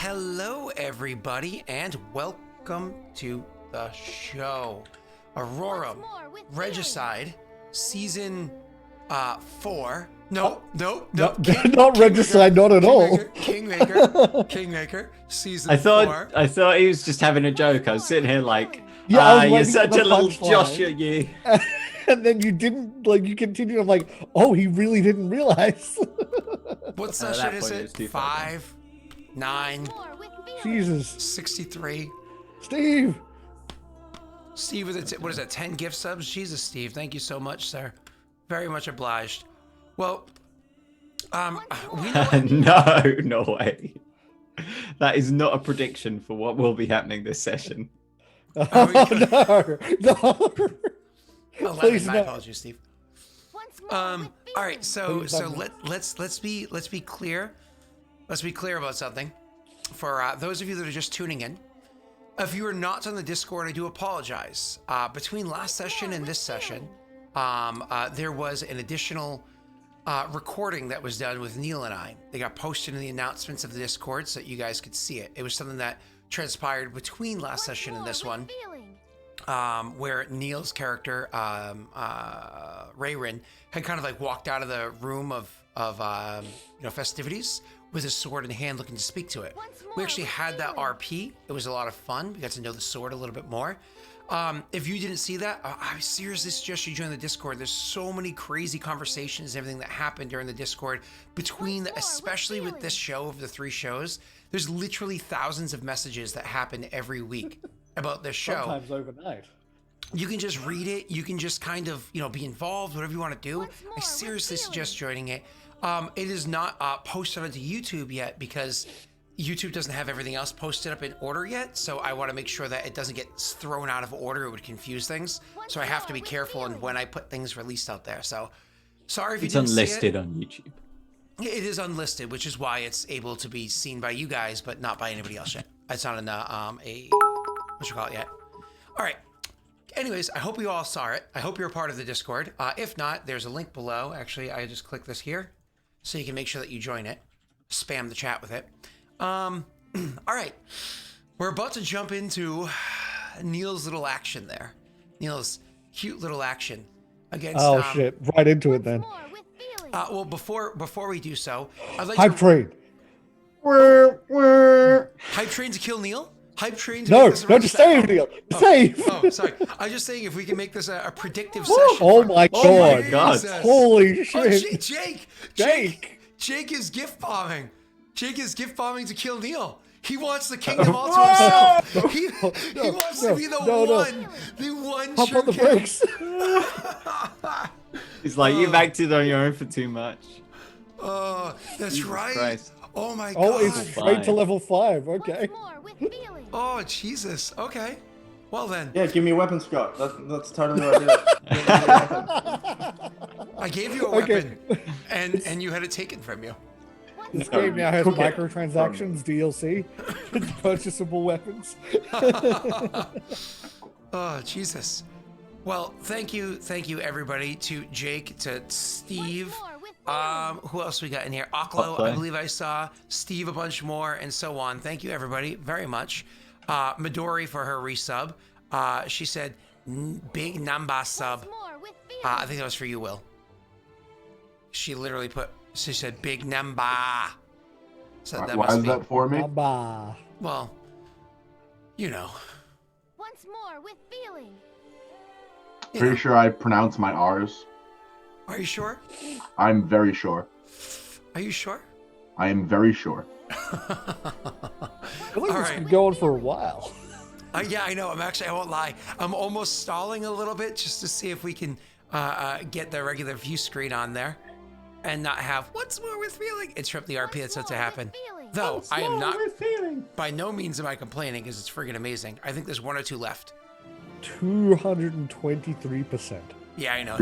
hello everybody, and welcome to the show. Aurorum, Regicide, Season 4. No. Not Regicide, not at all. Kingmaker, Season 4. I thought he was just having a joke. I was sitting here like, you're such a little Josh, you. And then you didn't, you continued. I'm like, oh, he really didn't realize. What session is it? 5, 9, Jesus. 63. Steve with what is that, 10 gift subs? Jesus, Steve, thank you so much, sir. Very much obliged. Well, we know no way. That is not a prediction for what will be happening this session. No. 11, my apologies, Steve. All right, so let's be clear. Let's be clear about something. For those of you that are just tuning in, if you are not on the Discord, I do apologize. Between last session and this session, there was an additional recording that was done with Neil and I. They got posted in the announcements of the Discord so that you guys could see it. It was something that transpired between last session and this one, where Neil's character, Rayrin, had kind of walked out of the room of festivities with his sword in hand, looking to speak to it. We actually had that RP. It was a lot of fun. We got to know the sword a little bit more. If you didn't see that, I seriously suggest you join the Discord. There's so many crazy conversations and everything that happened during the Discord especially with this show of the 3 shows. There's literally thousands of messages that happen every week about this show. Sometimes overnight. You can just read it. You can just kind of, be involved, whatever you want to do. I seriously suggest joining it. It is not posted onto YouTube yet because YouTube doesn't have everything else posted up in order yet. So I want to make sure that it doesn't get thrown out of order. It would confuse things. So I have to be careful in when I put things released out there. So sorry if you didn't see it. It's unlisted on YouTube. It is unlisted, which is why it's able to be seen by you guys, but not by anybody else yet. It's not in yet. All right. Anyways, I hope you all saw it. I hope you're a part of the Discord. If not, there's a link below. Actually, I just click this here so you can make sure that you join it. Spam the chat with it. All right. We're about to jump into Neil's little action there. Neil's cute little action against... Oh, shit. Right into it then. Well, before we do so, I'd like Hype train. Hype train to kill Neil? Hype train to No, just save, Neil. Save. Oh, sorry. I was just saying if we can make this a predictive session. Oh my god. Jesus. Holy shit. Oh, Jake is gift bombing. Jake is gift bombing to kill Neil. He wants the kingdom all to himself. He wants to be the one Pop on the brakes. He's like, you've acted on your own for too much. Oh, that's Jesus right. Christ. Oh my god. Oh, it's straight to level 5. Okay. Oh, Jesus. Okay. Well then. Yeah, give me a weapon, Scott. That's totally what I did. I gave you a weapon, and you had it taken from you. This game now has microtransactions, DLC, purchasable weapons. Oh, Jesus. Well, thank you everybody, to Jake, to Steve. Who else we got in here? Oklo, I believe I saw. Steve, a bunch more, and so on. Thank you everybody very much. Midori for her resub. She said, big Namba sub. I think that was for you, Will. She literally she said, big Namba. So that Why is that for me? Namba. Well, Once more with feeling. Pretty sure I pronounce my R's. Are you sure? I'm very sure. Are you sure? I am very sure. I think this has been going for a while. Yeah, I know. I won't lie. I'm almost stalling a little bit just to see if we can get the regular view screen on there and not have what's more with feeling interrupt the RP that's about to happen. Though I am not, by no means am I complaining because it's friggin' amazing. I think there's 1 or 2 left. 223%. Yeah, I know.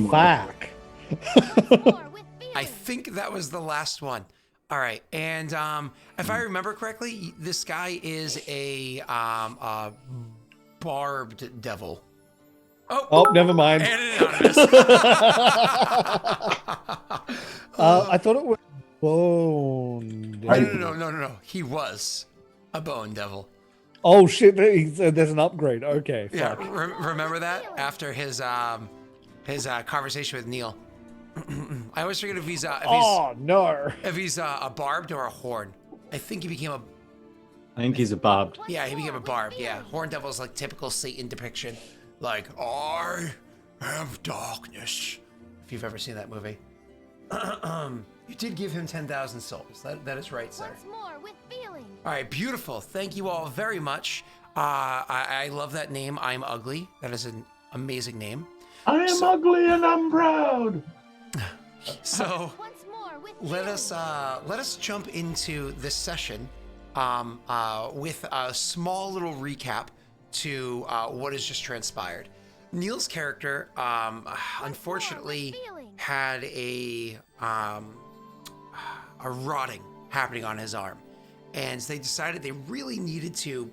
Fuck. I think that was the last one. All right, and if I remember correctly, this guy is a barbed devil. Oh, never mind. And anonymous. I thought it was Bone. No. He was a bone devil. Oh shit! There's an upgrade. Okay. Yeah, Fuck. remember that after his conversation with Neil. I always forget if he's Oh no. if he's a barbed or a horn. I think he became a. I think he's a barbed. Yeah, he became a barbed. Yeah, horn devil is like typical Satan depiction. Like, I have darkness. If you've ever seen that movie. You did give him 10,000 souls. That is right, sir. Once more with feeling. All right, beautiful. Thank you all very much. I love that name. I'm ugly. That is an amazing name. I am ugly and I'm proud. So Once more with let us jump into this session with a small little recap to what has just transpired. Neil's character, unfortunately, had a rotting happening on his arm, and they decided they really needed to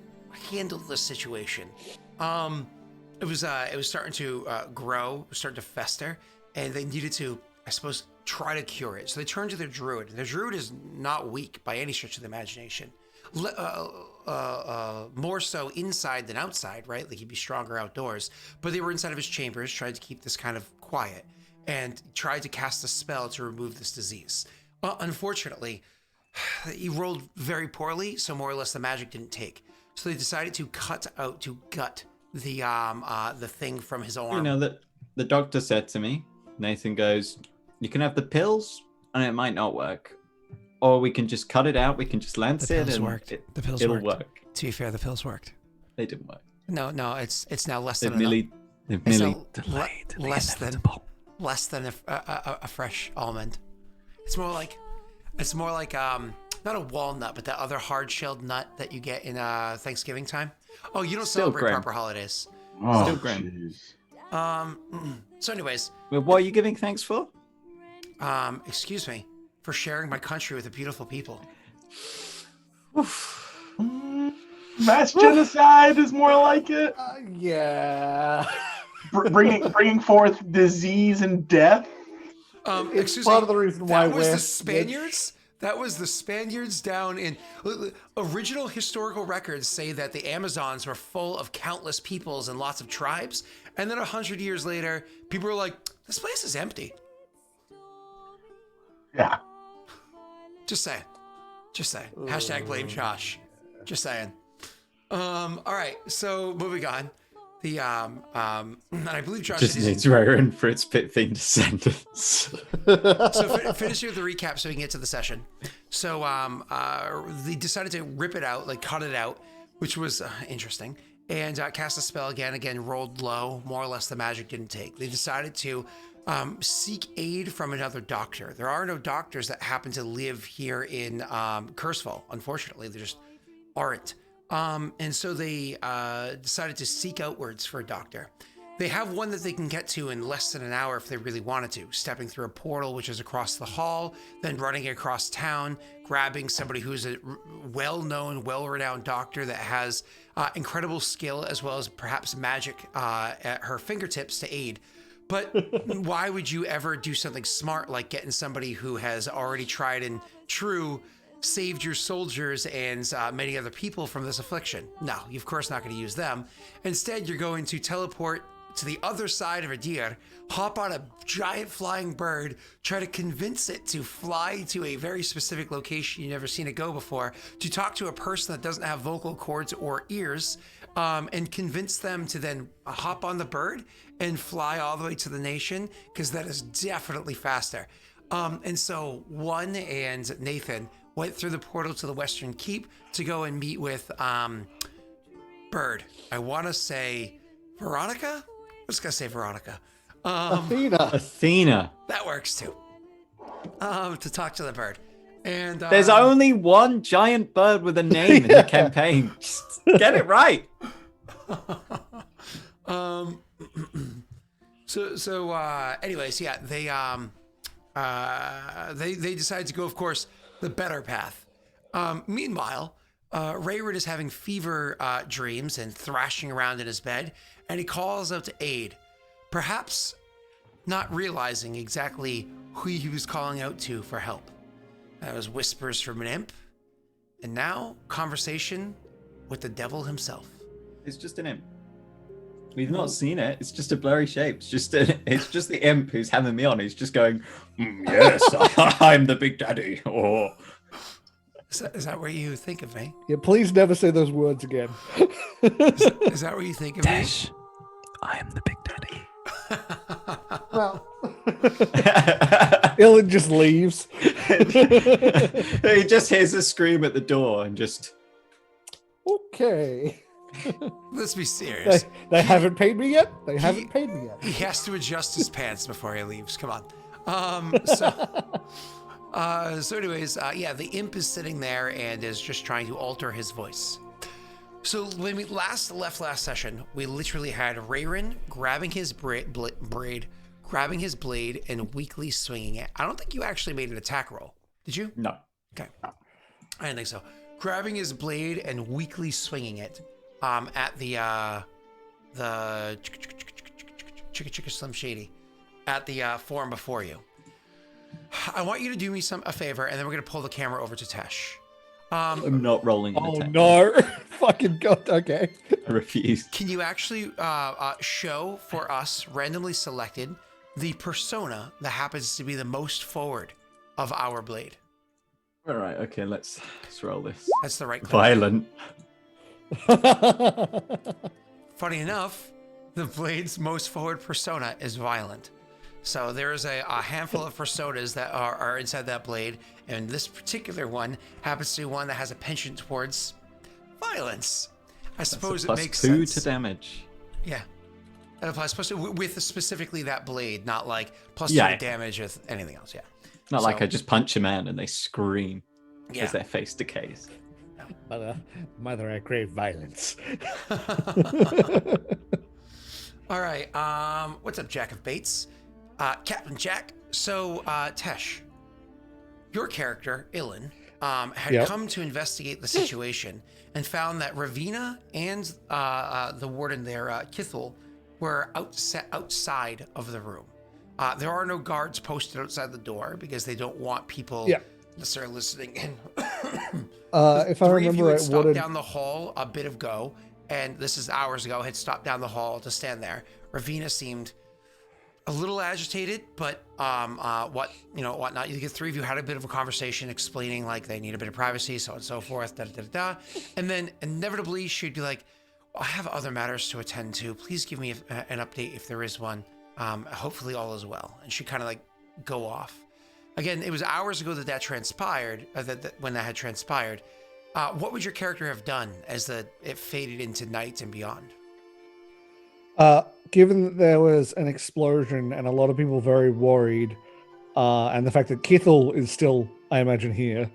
handle the situation. It was starting to grow, starting to fester, and they needed to, I suppose, try to cure it. So they turned to their druid. Their druid is not weak by any stretch of the imagination. More so inside than outside, right? Like he'd be stronger outdoors. But they were inside of his chambers, trying to keep this kind of quiet, and tried to cast a spell to remove this disease. Unfortunately, he rolled very poorly, so more or less the magic didn't take. So they decided to gut the thing from his arm. You know, that the doctor said to me, Nathan goes, you can have the pills and it might not work. Or we can just cut it out, we can just lance it and The pills it'll worked. work. To be fair, the pills worked. They didn't work. No, it's now less They've than merely delayed less than a fresh almond. It's more like not a walnut, but that other hard-shelled nut that you get in Thanksgiving time. Oh, you don't Still celebrate grim. proper holidays. Oh, Still grim. jeez. So anyways, Well, what are you giving thanks for? excuse me for sharing my country with the beautiful people. Mass genocide is more like it. Yeah. Bringing forth disease and death. It's Excuse part me, of the reason why that was we're the Spaniards. That was the Spaniards down in original historical records say that the Amazons were full of countless peoples and lots of tribes. And then 100 years later, people were like, this place is empty. Yeah. Just saying. Hashtag blame Josh. Just saying. All right. So moving on. The and I believe Josh Just is needs Rowan for its pit fiend sentence. so finish with the recap so we can get to the session. So they decided to rip it out, like cut it out, which was interesting, and cast a spell again, rolled low, more or less the magic didn't take. They decided to seek aid from another doctor. There are no doctors that happen to live here in Cursefall, unfortunately. There just aren't. And so they decided to seek outwards for a doctor. They have one that they can get to in less than an hour if they really wanted to, stepping through a portal, which is across the hall, then running across town, grabbing somebody who's a well-known, well-renowned doctor that has incredible skill as well as perhaps magic at her fingertips to aid. But why would you ever do something smart like getting somebody who has already tried and true saved your soldiers and many other people from this affliction? No, you're of course not going to use them. Instead, you're going to teleport to the other side of Idir, hop on a giant flying bird, try to convince it to fly to a very specific location you've never seen it go before, to talk to a person that doesn't have vocal cords or ears, and convince them to then hop on the bird and fly all the way to the nation, because that is definitely faster. And so one and Nathan went through the portal to the Western Keep to go and meet with Bird. I want to say Veronica? I'm just going to say Veronica. Athena. That works too. To talk to the bird. And There's only one giant bird with a name in the campaign. Just get it right. Anyways, yeah, they decided to go, of course, the better path. Meanwhile, Rayward is having fever dreams and thrashing around in his bed, and he calls out to aid, perhaps not realizing exactly who he was calling out to for help. That was whispers from an imp. And now, conversation with the devil himself. It's just an imp. We've not seen it. It's just a blurry shape. It's just the imp who's having me on. He's just going, yes, I'm the big daddy. Oh. Is that what you think of me? Yeah, please never say those words again. Is that what you think of me? I am the big daddy. Well, Ilan just leaves. He just hears a scream at the door and just... Okay. Let's be serious. They haven't paid me yet? They haven't paid me yet. He has to adjust his pants before he leaves. Come on. So anyways, the imp is sitting there and is just trying to alter his voice. So when we left last session, we literally had Rayron grabbing his grabbing his blade and weakly swinging it. I don't think you actually made an attack roll. Did you? No. Okay. I didn't think so. Grabbing his blade and weakly swinging it at the Chicka Slim Shady at the form before you. I want you to do me a favor, and then we're going to pull the camera over to Tesh. I'm not rolling an Oh attack. no. Fucking God. Okay. I refuse. Can you actually show for us, randomly selected, the persona that happens to be the most forward of our blade? All right, okay, let's roll this. That's the right clip. Violent. Funny enough, the blade's most forward persona is violent. So there's a handful of personas that are inside that blade, and this particular one happens to be one that has a penchant towards violence. I suppose it makes +2 sense. to damage. Yeah. That applies with specifically that blade, not like +2 Yeah. to damage with anything else. Yeah. Not like So- I just punch a man and they scream Yeah. as their face decays. Mother, I crave violence. All right. What's up, Jack of Bates? Captain Jack. So, Tesh, your character, Ilan, had come to investigate the situation and found that Ravina and the warden there, Kithel, were outside of the room. There are no guards posted outside the door because they don't want people necessarily listening in. If I Three of you remember had right, stopped Warden... down the hall a bit ago, and this is hours ago, had stopped down the hall to stand there. Ravina seemed a little agitated, but whatnot. The three of you had a bit of a conversation explaining like they need a bit of privacy, so on and so forth, and then inevitably she'd be like, I have other matters to attend to. Please give me an update if there is one. Hopefully all is well. And she'd kind of like go off. Again, it was hours ago that transpired, when that had transpired. What would your character have done as it faded into night and beyond? Given that there was an explosion and a lot of people very worried, and the fact that Kithel is still, I imagine, here.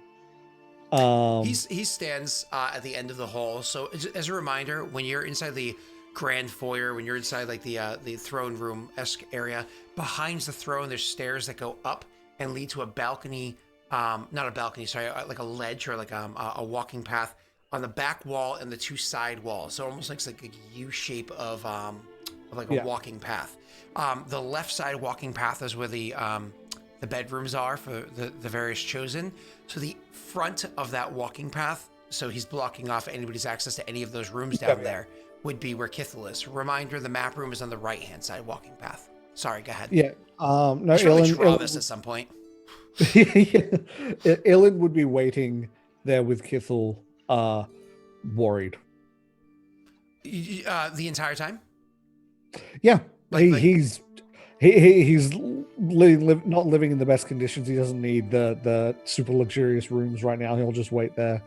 He stands at the end of the hall. So as a reminder, when you're inside the grand foyer, when you're inside like the throne room-esque area, behind the throne, there's stairs that go up and lead to a balcony. Not a balcony, sorry, like a ledge or like a walking path on the back wall and the two side walls. So almost looks like a U shape of like a walking path. The left side walking path is where the bedrooms are for the various chosen. So the front of that walking path, so he's blocking off anybody's access to any of those rooms down there, would be where Kithel is. Reminder, the map room is on the right-hand side walking path. Sorry, go ahead. Yeah. No, I should really draw Ilan, this at some point. Ilan would be waiting there with Kithel, worried. The entire time? Yeah. He's not living in the best conditions. He doesn't need the super luxurious rooms right now. He'll just wait there.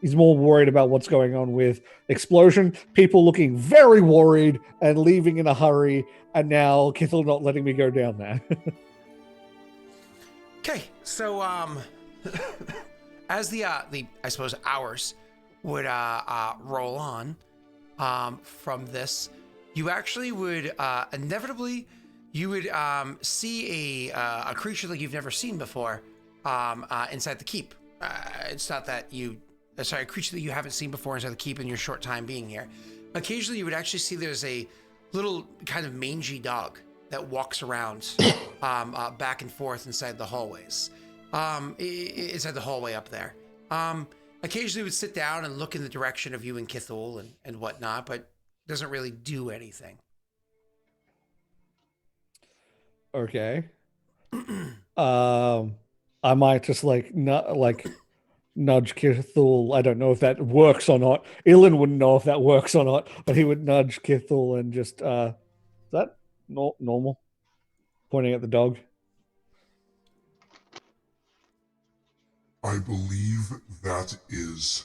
He's more worried about what's going on with explosion, people looking very worried and leaving in a hurry, and now Kithel not letting me go down there. Okay, so as the I suppose hours would roll on from this, you actually would inevitably see a creature like you've never seen before inside the keep. It's not that a creature that you haven't seen before inside the keep in your short time being here. Occasionally, you would actually see there's a little kind of mangy dog that walks around back and forth inside the hallways. inside the hallway up there. Occasionally would sit down and look in the direction of you and Kithul and whatnot, but doesn't really do anything. Okay. I might just like nudge Kithul. I don't know if that works or not. Ilan wouldn't know if that works or not, but he would nudge Kithul and just is that normal? Pointing at the dog. I believe that is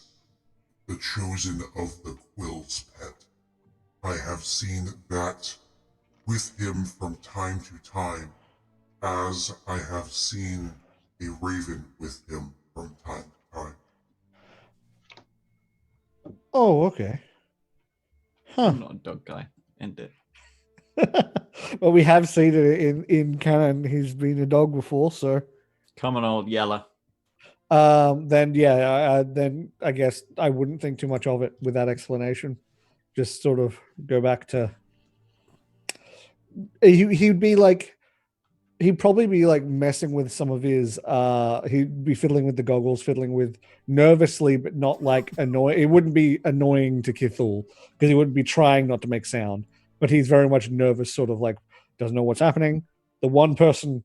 the chosen of the Quill's pet. I have seen that with him from time to time, as I have seen a raven with him from time to time. Oh, okay. Huh. I'm not a dog guy. End it. Well, we have seen it in canon. He's been a dog before, so. Come on, old Yeller. Then I guess I wouldn't think too much of it with that explanation. Just sort of go back to. He'd probably be like messing with some of his. He'd be fiddling with the goggles, fiddling with nervously, but not like annoying. It wouldn't be annoying to Kithul because he wouldn't be trying not to make sound. But he's very much nervous, sort of like doesn't know what's happening. The one person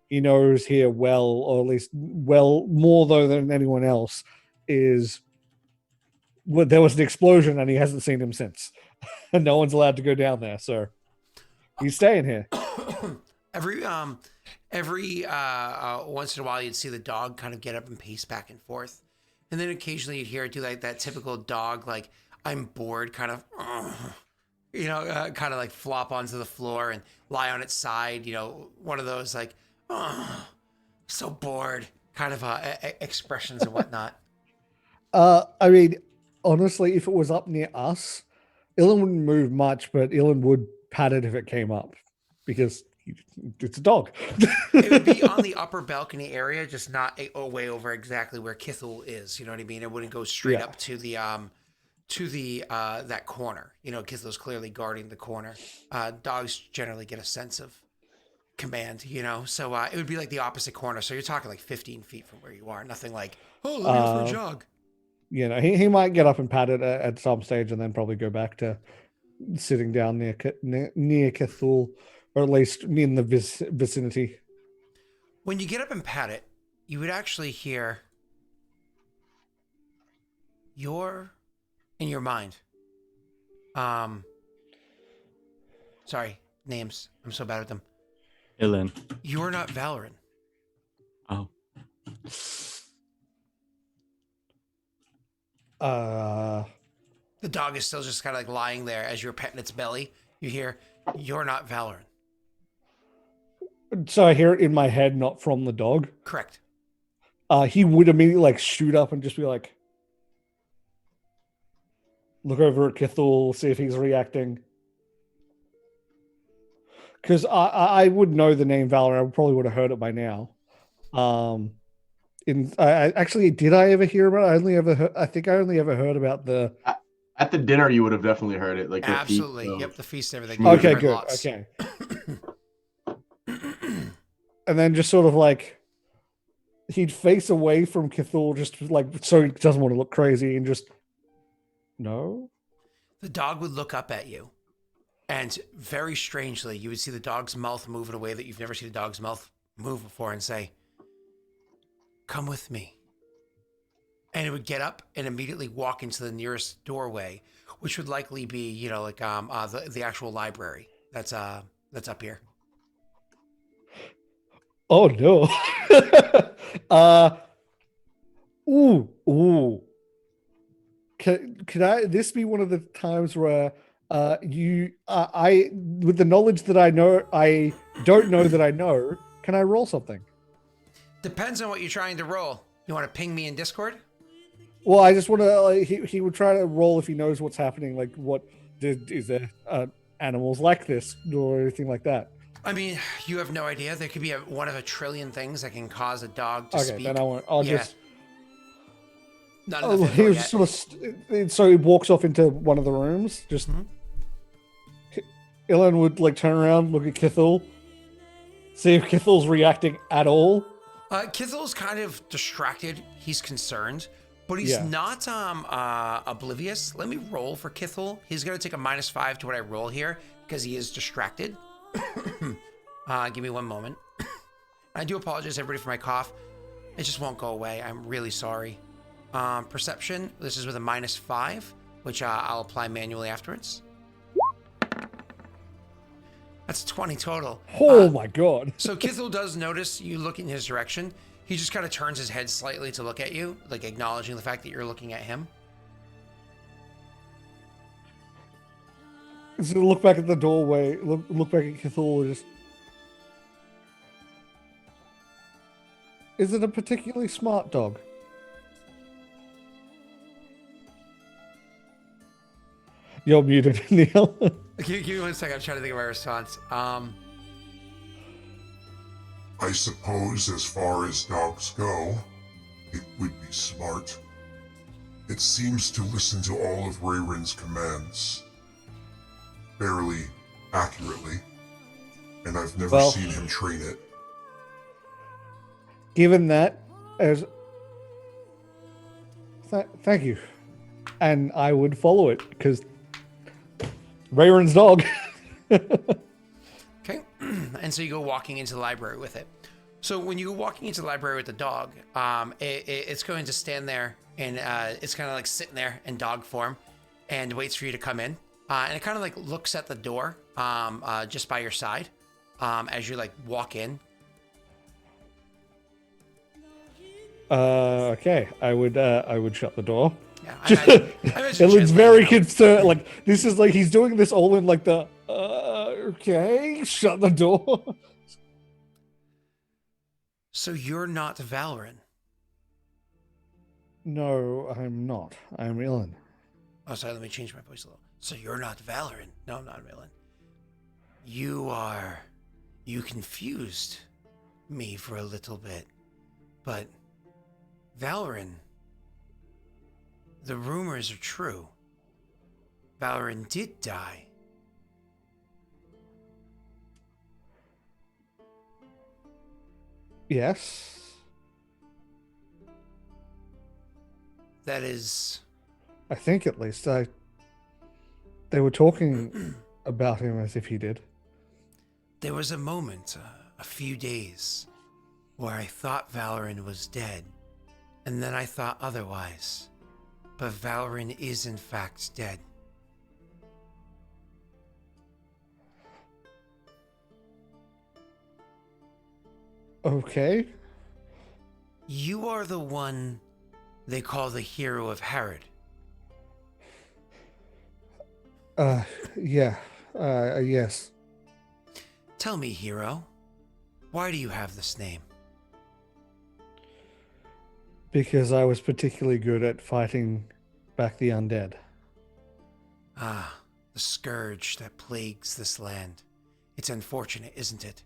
he knows here well, or at least more though than anyone else, is there was an explosion and he hasn't seen him since. And no one's allowed to go down there, so he's staying here. Every once in a while you'd see the dog kind of get up and pace back and forth. And then occasionally you'd hear it do like that typical dog, like, I'm bored kind of, kind of like flop onto the floor and lie on its side, one of those like, so bored kind of expressions and whatnot. I mean, honestly, if it was up near us, Ilan wouldn't move much, but Ilan would pat it if it came up because it's a dog. It would be on the upper balcony area, just not way over exactly where Kithul is. You know what I mean? It wouldn't go straight up to the that corner. Kithul's clearly guarding the corner. Dogs generally get a sense of command, so it would be like the opposite corner. So you're talking like 15 feet from where you are. Nothing like, let me go for a jog. He might get up and pat it at some stage and then probably go back to sitting down near Kithul, or at least in the vicinity. When you get up and pat it, you would actually hear in your mind. Sorry, names. I'm so bad at them. Ilan. You're not Valoran. Oh. The dog is still just kind of like lying there as you're petting its belly. You hear, you're not Valoran. So I hear it in my head, not from the dog. Correct. He would immediately like shoot up and just be like, look over at Kithul, see if he's reacting. Because I would know the name Valor. I probably would have heard it by now. Did I ever hear about it? I think I only ever heard about the. At the dinner, you would have definitely heard it. Like absolutely, the feast, yep, the feast and everything. Okay, good. Okay. And then just sort of like he'd face away from Kithul, just like so he doesn't want to look crazy, and just no. The dog would look up at you. And very strangely, you would see the dog's mouth move in a way that you've never seen a dog's mouth move before and say, come with me. And it would get up and immediately walk into the nearest doorway, which would likely be, the actual library that's up here. Oh, no. Ooh. Could this be one of the times where I with the knowledge that I know, I don't know that I know, can I roll something? Depends on what you're trying to roll. You want to ping me in Discord? Well, I just want to, he would try to roll if he knows what's happening, like is there animals like this or anything like that? I mean, you have no idea. There could be one of a trillion things that can cause a dog to speak. Okay, then I'll just... None of the he was sort of so he walks off into one of the rooms. Just Ilan would like turn around, look at Kithul, see if Kithul's reacting at all, Kithel's kind of distracted. He's concerned, but he's Yeah. not oblivious. Let me roll for Kithel. He's going to take a -5 to what I roll here because he is distracted. Give me one moment. I do apologize, everybody, for my cough. It just won't go away. I'm really sorry. Perception. This is with a -5, which I'll apply manually afterwards. That's 20 total. Oh my god. So Kithel does notice you look in his direction. He just kind of turns his head slightly to look at you, like acknowledging the fact that you're looking at him. He's gonna look back at the doorway, look back at Cthulhu, just... Is it a particularly smart dog? You're muted, Neil. Give me 1 second. I'm trying to think of my response. I suppose as far as dogs go, it would be smart. It seems to listen to all of Rayrin's commands fairly accurately, and I've never Well, seen him train it. Given that, as thank you, and I would follow it because Rayron's dog. Okay. And so you go walking into the library with it. So when you go walking into the library with the dog, it's going to stand there and it's kind of like sitting there in dog form and waits for you to come in. And it kind of like looks at the door just by your side as you like walk in. Okay, I would shut the door. Yeah, It looks gently, very you know. concerned. Like this is like he's doing this all in like the okay, shut the door. So you're not Valoran. No, I'm not. I'm Ilan. Oh, sorry, let me change my voice a little. So you're not Valoran. No, I'm not Valoran. You confused me for a little bit. But Valoran, the rumors are true. Valoran did die. Yes, That is, I think at least they were talking about him as if he did. there was a moment, a few days, where I thought Valoran was dead, and then I thought otherwise. But Valoran is in fact dead. Okay. You are the one they call the hero of Herod. Yeah. Yes. Tell me, hero, why do you have this name? Because I was particularly good at fighting back the undead. Ah, the scourge that plagues this land. It's unfortunate, isn't it?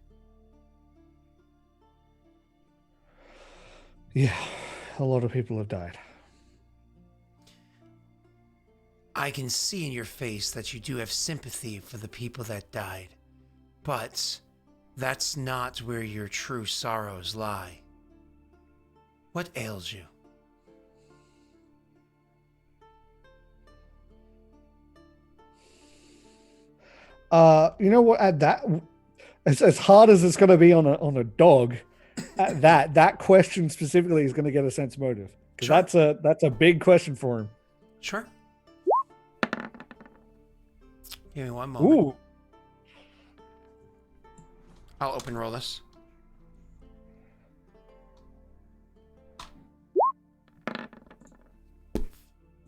Yeah, a lot of people have died. I can see in your face that you do have sympathy for the people that died. But that's not where your true sorrows lie. What ails you? You know what? At that, as hard as it's going to be on a dog, at that question specifically is going to get a sense motive because Sure. that's a big question for him. Sure. Give me one moment. Ooh, I'll open roll this.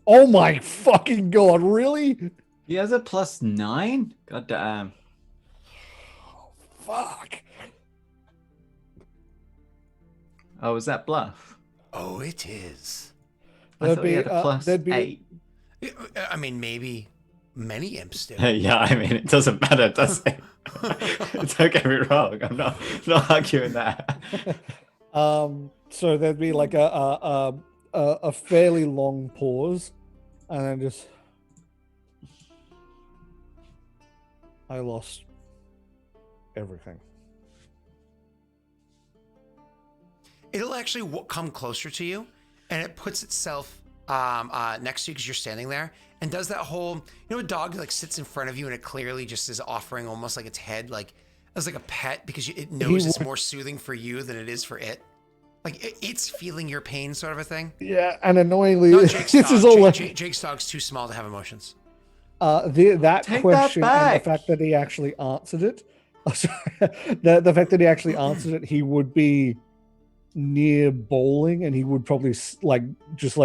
oh my fucking god! Really? He has a +9? God damn. Fuck. Oh, was that bluff? Oh, it is. I thought he had a there'd be- +8. I mean, maybe many imps do. Yeah, I mean, it doesn't matter, does it? Don't get me wrong. I'm not arguing that. So there'd be like a fairly long pause, and then just I lost everything. it'll actually come closer to you, and it puts itself next to you because you're standing there, and does that whole, a dog like sits in front of you and it clearly just is offering almost like its head like as like a pet because it knows it's more soothing for you than it is for it. Like it's feeling your pain, sort of a thing. Yeah, and annoyingly, Not Jake's this dog. is all. Jake's dog's too small to have emotions. That Take question that and the back. fact that he actually answered it. The fact that he actually answered it, he would be near bowling, and he would probably just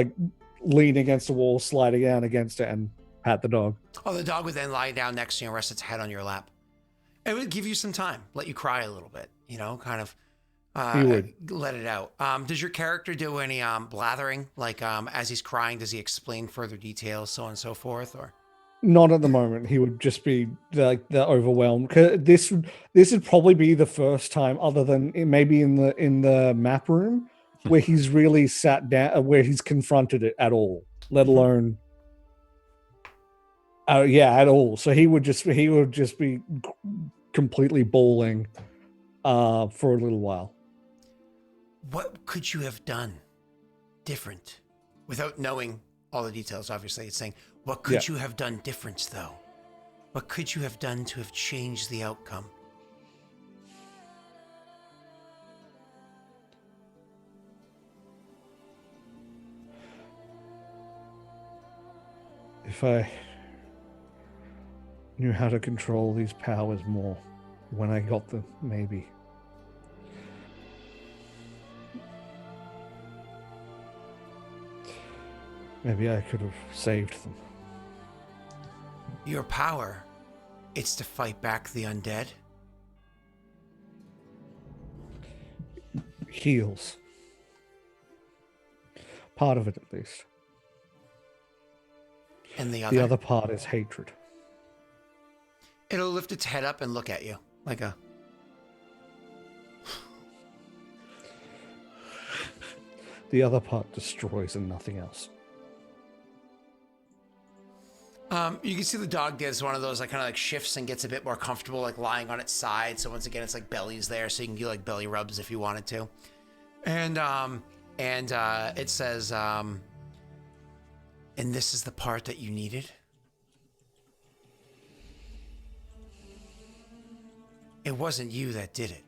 lean against the wall, sliding down against it, and pat the dog. Oh, the dog would then lie down next to you and rest its head on your lap. It would give you some time, let you cry a little bit, kind of He would. let it out. Does your character do any blathering? Like as he's crying, does he explain further details, so on and so forth? Or Not at the moment. He would just be the overwhelmed. 'Cause this would probably be the first time, other than maybe in the map room, where he's really sat down, where he's confronted it at all, let alone. At all. So he would just be completely bawling for a little while. what could you have done different without knowing all the details? Obviously, it's saying, what could you have done different, though? What could you have done to have changed the outcome? If I knew how to control these powers more when I got them, maybe. Maybe I could have saved them. Your power, it's to fight back the undead. Heals. Part of it, at least. And the The other part is hatred. It'll lift its head up and look at you like a... The other part destroys and nothing else. You can see the dog does one of those like kind of like shifts and gets a bit more comfortable, like lying on its side. So once again, it's like belly's there, so you can do like belly rubs if you wanted to. And it says, and this is the part that you needed. It wasn't you that did it.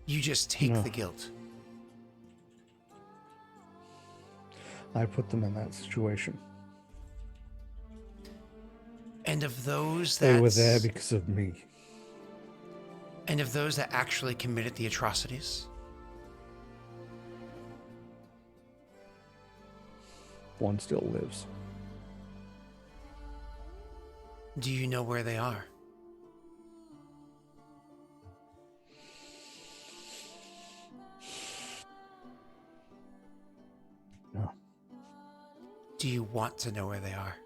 You just take the guilt. I put them in that situation. And of those that... They were there because of me. And of those that actually committed the atrocities? One still lives. Do you know where they are? No. Do you want to know where they are?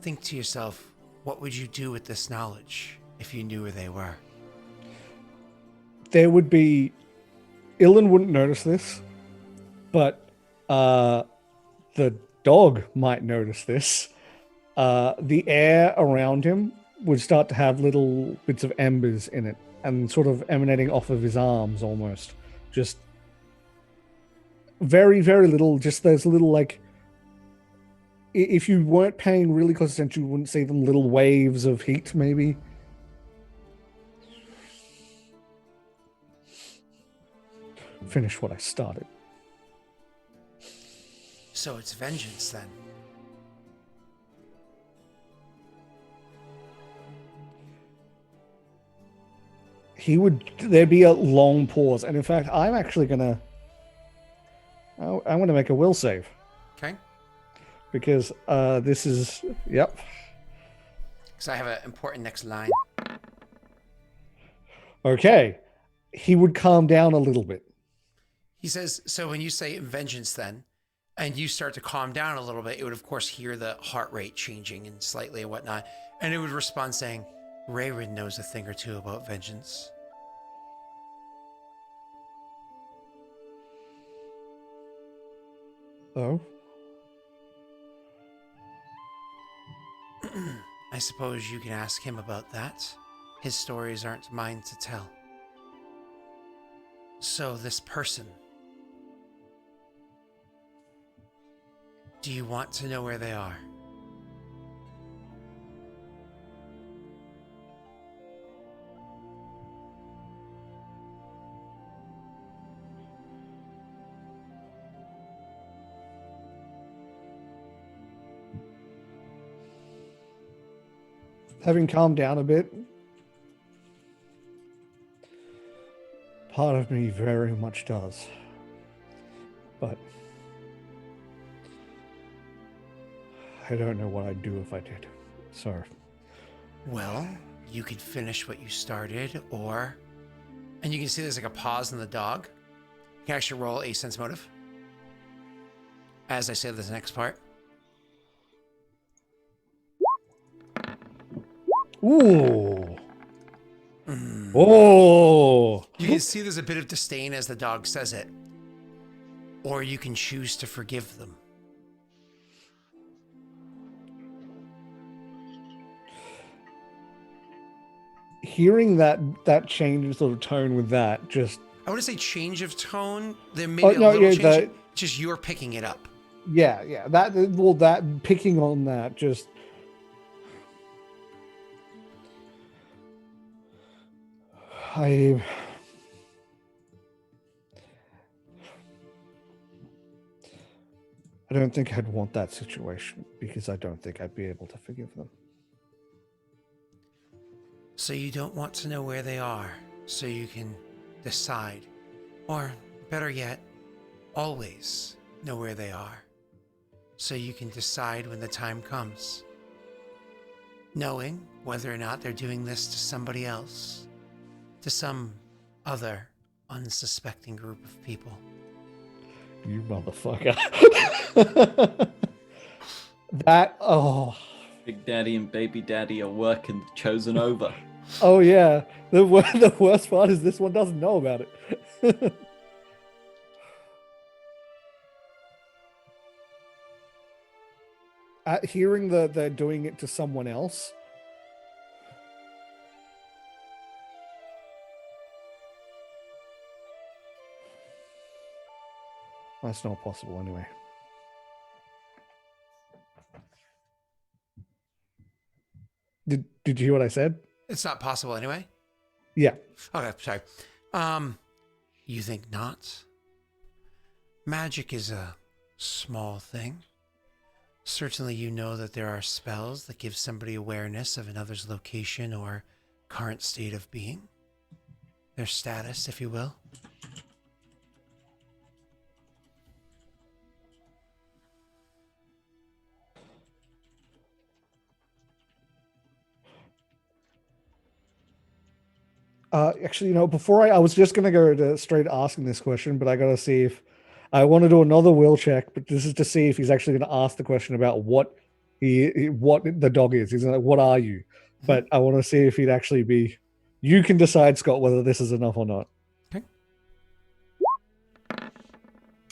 Think to yourself, what would you do with this knowledge if you knew where they were? There would be... Ilan wouldn't notice this, but the dog might notice this. The air around him would start to have little bits of embers in it, and sort of emanating off of his arms almost. Just very, very little, just those little, like, if you weren't paying really close attention, you wouldn't see them, little waves of heat, maybe. Finish what I started. So it's vengeance then. There'd be a long pause. And in fact, I'm actually I'm going to make a will save. Okay. Because this is, yep. Because I have an important next line. Okay. He would calm down a little bit. He says, so when you say vengeance then, and you start to calm down a little bit, it would of course hear the heart rate changing and slightly and whatnot. And it would respond saying, Rayrid knows a thing or two about vengeance. Oh? I suppose you can ask him about that. His stories aren't mine to tell. So this person, do you want to know where they are? Having calmed down a bit, part of me very much does. But I don't know what I'd do if I did. So, Well, you could finish what you started, or... And you can see there's like a pause in the dog. You can actually roll a sense motive. As I say this next part. ooh. Oh. You can see there's a bit of disdain as the dog says it. Or you can choose to forgive them. Hearing that change in sort of tone with that, just I wouldn't say change of tone. There may be a little change. Just you're picking it up. yeah, that picking on that just. I don't think I'd want that situation because I don't think I'd be able to forgive them. So you don't want to know where they are, so you can decide. Or, better yet, always know where they are, so you can decide when the time comes. Knowing whether or not they're doing this to somebody else, to some other unsuspecting group of people. You motherfucker. That, oh. Big Daddy and Baby Daddy are working the chosen over. Oh, yeah. The worst part is this one doesn't know about it. Hearing they're doing it to someone else. That's not possible anyway. Did you hear what I said? It's not possible anyway? Yeah. Okay, sorry. You think not? Magic is a small thing. Certainly you know that there are spells that give somebody awareness of another's location or current state of being. Their status, if you will. Actually, before I was just going to go to straight asking this question, but I got to see if I want to do another will check, but this is to see if he's actually going to ask the question about what what the dog is. He's like, what are you? But I want to see if he'd actually be, you can decide, Scott, whether this is enough or not. Okay.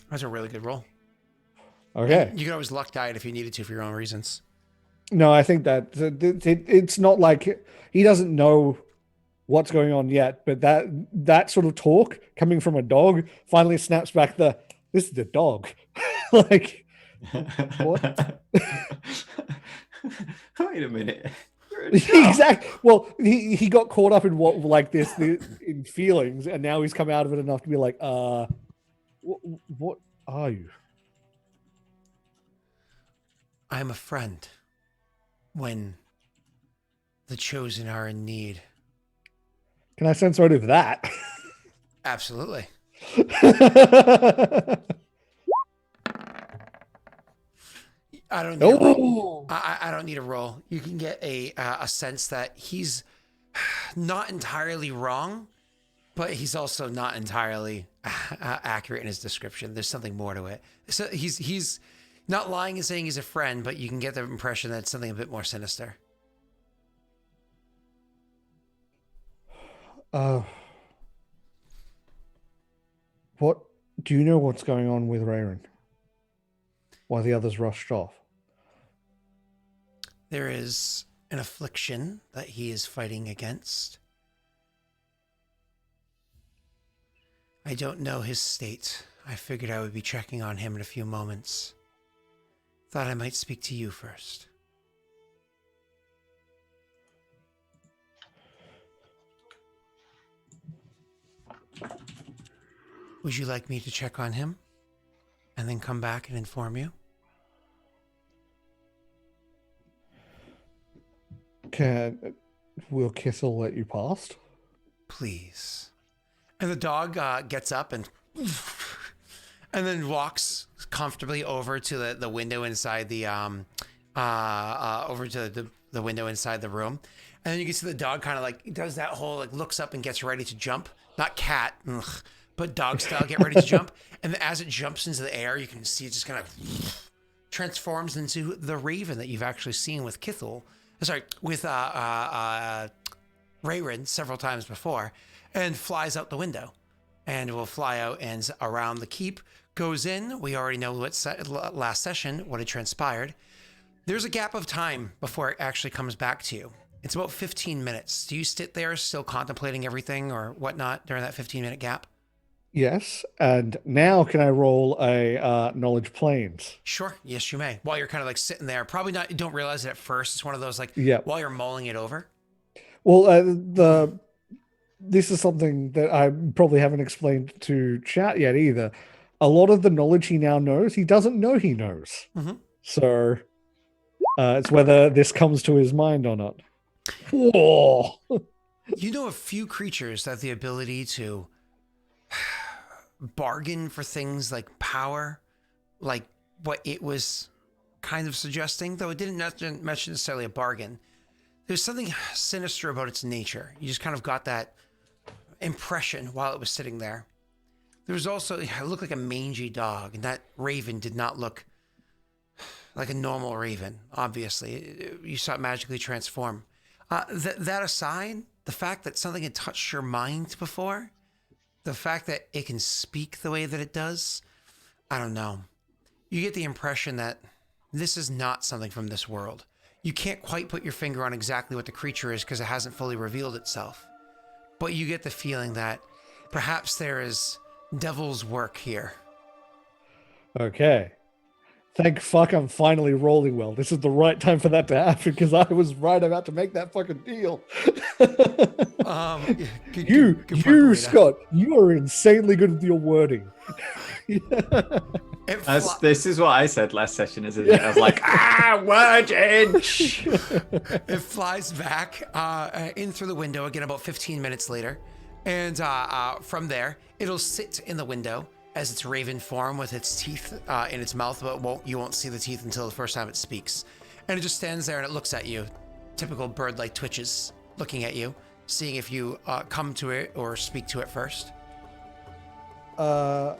That's a really good roll. Okay. You could always luck die it if you needed to for your own reasons. No, I think that it's not like he doesn't know what's going on yet, but that sort of talk coming from a dog finally snaps back this is the dog. Like, what? Wait a minute. Exactly. Well, he got caught up in what like this in feelings, and now he's come out of it enough to be like, what are you? I'm a friend when the chosen are in need. Can I sense out of that? Absolutely. I don't need a roll. I don't need a roll. You can get a sense that he's not entirely wrong, but he's also not entirely accurate in his description. There's something more to it. So he's not lying and saying he's a friend, but you can get the impression that it's something a bit more sinister. What do you know what's going on with Rayron? Why the others rushed off? There is an affliction that he is fighting against. I don't know his state. I figured I would be checking on him in a few moments. Thought I might speak to you first. Would you like me to check on him and then come back and inform you? Will Kissel let you past? Please. And the dog gets up and then walks comfortably over to the window inside the over to the window inside the room. And then you can see the dog kind of like does that whole like looks up and gets ready to jump. Not cat, but dog style, get ready to jump. And as it jumps into the air, you can see it just kind of transforms into the raven that you've actually seen with Kithel. Sorry, with Rayrin several times before, and flies out the window. And will fly out and around the keep, goes in. We already know what last session, what had transpired. There's a gap of time before it actually comes back to you. It's about 15 minutes. Do you sit there still contemplating everything or whatnot during that 15-minute gap? Yes, and now can I roll a knowledge planes? Sure, yes you may. While you're kind of like sitting there, probably not, you don't realize it at first. It's one of those like, while you're mulling it over. Well, this is something that I probably haven't explained to chat yet either. A lot of the knowledge he now knows, he doesn't know he knows. Mm-hmm. So it's whether this comes to his mind or not. Whoa. You know a few creatures that have the ability to bargain for things like power, like what it was kind of suggesting, though it didn't mention necessarily a bargain. There's something sinister about its nature. You just kind of got that impression while it was sitting there. There was also, it looked like a mangy dog, and that raven did not look like a normal raven, obviously. You saw it magically transform. That aside, the fact that something had touched your mind before, the fact that it can speak the way that it does, I don't know. You get the impression that this is not something from this world. You can't quite put your finger on exactly what the creature is because it hasn't fully revealed itself. But you get the feeling that perhaps there is devil's work here. Okay. Thank fuck I'm finally rolling well. This is the right time for that to happen because I was right about to make that fucking deal. You, Scott, you are insanely good with your wording. This is what I said last session, isn't it? I was like, wording! It flies back in through the window again about 15 minutes later. And from there, it'll sit in the window as its raven form with its teeth in its mouth, but you won't see the teeth until the first time it speaks. And it just stands there and it looks at you. Typical bird-like twitches, looking at you, seeing if you come to it or speak to it first. You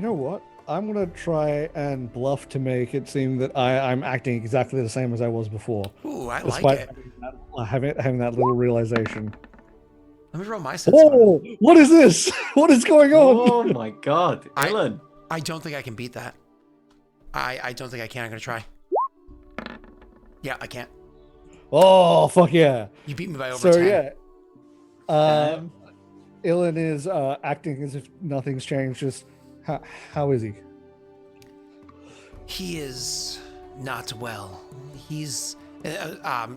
know what? I'm going to try and bluff to make it seem that I'm acting exactly the same as I was before. Ooh, I like it. Having that little realization. Let me roll my sense. Oh, what is this? What is going on? Oh my god, Ellen. I don't think I can beat that. I don't think I can. I'm going to try. Yeah, I can't. Oh, fuck yeah. You beat me by over 10. So, yeah. Ilan is acting as if nothing's changed. Just, how is he? He is not well. He's...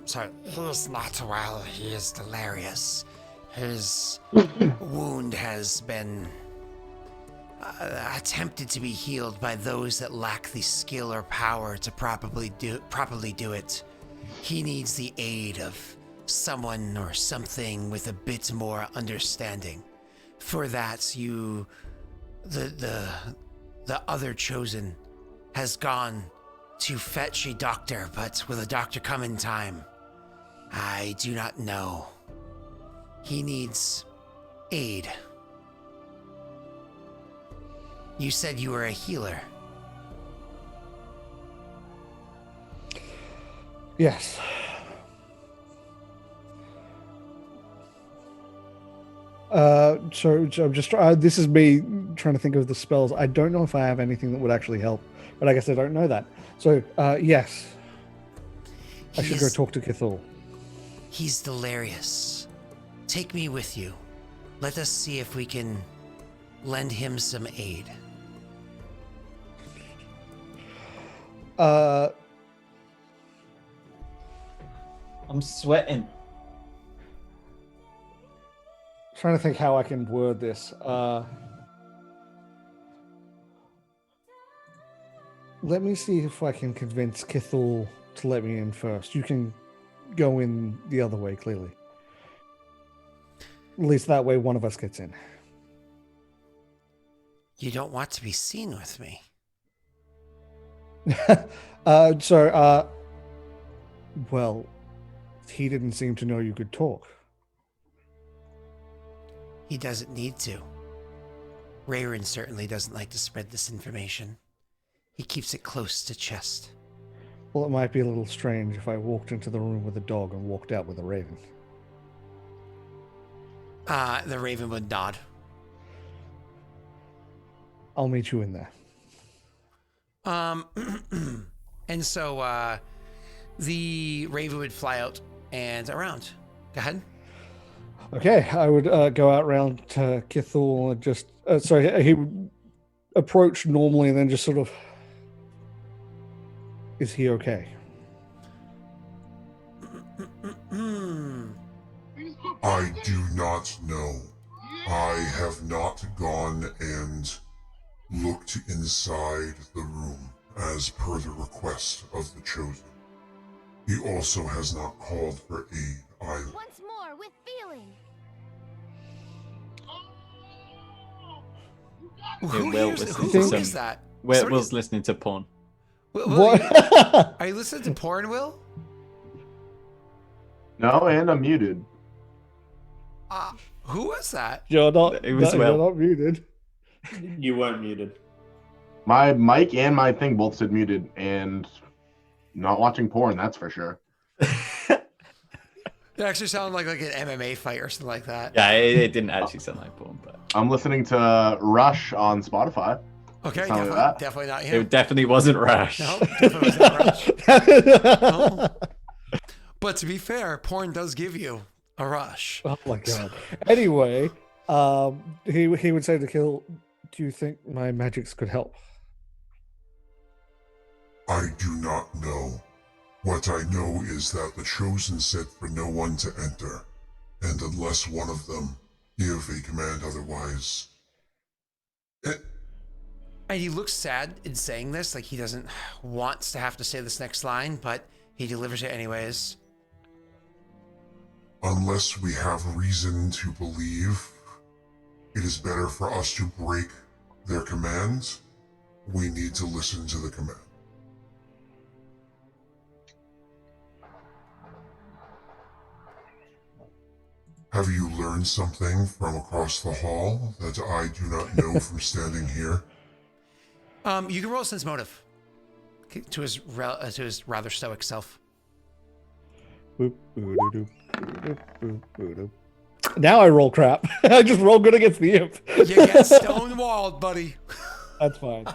sorry. He's not well. He is delirious. His wound has been attempted to be healed by those that lack the skill or power to properly do it. He needs the aid of someone or something with a bit more understanding. For that, the other chosen has gone to fetch a doctor, but will a doctor come in time? I do not know. He needs aid. You said you were a healer. Yes. So I'm just this is me trying to think of the spells. I don't know if I have anything that would actually help, but I guess I don't know that. So yes. I should go talk to Kithul. He's delirious. Take me with you. Let us see if we can lend him some aid. I'm sweating. Trying to think how I can word this. Let me see if I can convince Kithul to let me in first. You can go in the other way, clearly. At least that way one of us gets in. You don't want to be seen with me. Well, he didn't seem to know you could talk. He doesn't need to. Rayron certainly doesn't like to spread this information. He keeps it close to chest. Well, it might be a little strange if I walked into the room with a dog and walked out with a raven. The raven would nod. I'll meet you in there. And so the raven would fly out and around. Go ahead. Okay, I would go out round to Kithul and just... he would approach normally and then just sort of... Is he okay? I do not know. I have not gone and looked inside the room as per the request of the Chosen. He also has not called for aid either. Once more with feeling. Who is that? Will's listening to porn. Will, What? are you listening to porn, Will? No, and I'm muted. Who was that? You're not, It was you're Will. not muted. You weren't muted. My mic and my thing both said muted, and not watching porn, that's for sure. It actually sounded like an MMA fight or something like that. Yeah, it didn't actually sound like porn, but I'm listening to Rush on Spotify. Okay, Sound like that? definitely not him. it definitely wasn't Rush. No, definitely wasn't Rush. No. But to be fair, porn does give you a rush. Oh my god. Anyway, he would say to Kill, do you think my magics could help? I do not know. What I know is that the Chosen said for no one to enter, and unless one of them give a command otherwise. And he looks sad in saying this, like he doesn't want to have to say this next line, but he delivers it anyways. Unless we have reason to believe it is better for us to break their commands, we need to listen to the command. Have you learned something from across the hall that I do not know from standing here? You can roll a sense motive to his rather stoic self. Boop, boop, boop, boop, boop, boop. Now I roll crap. I just roll good against the imp. You get stonewalled, buddy. That's fine.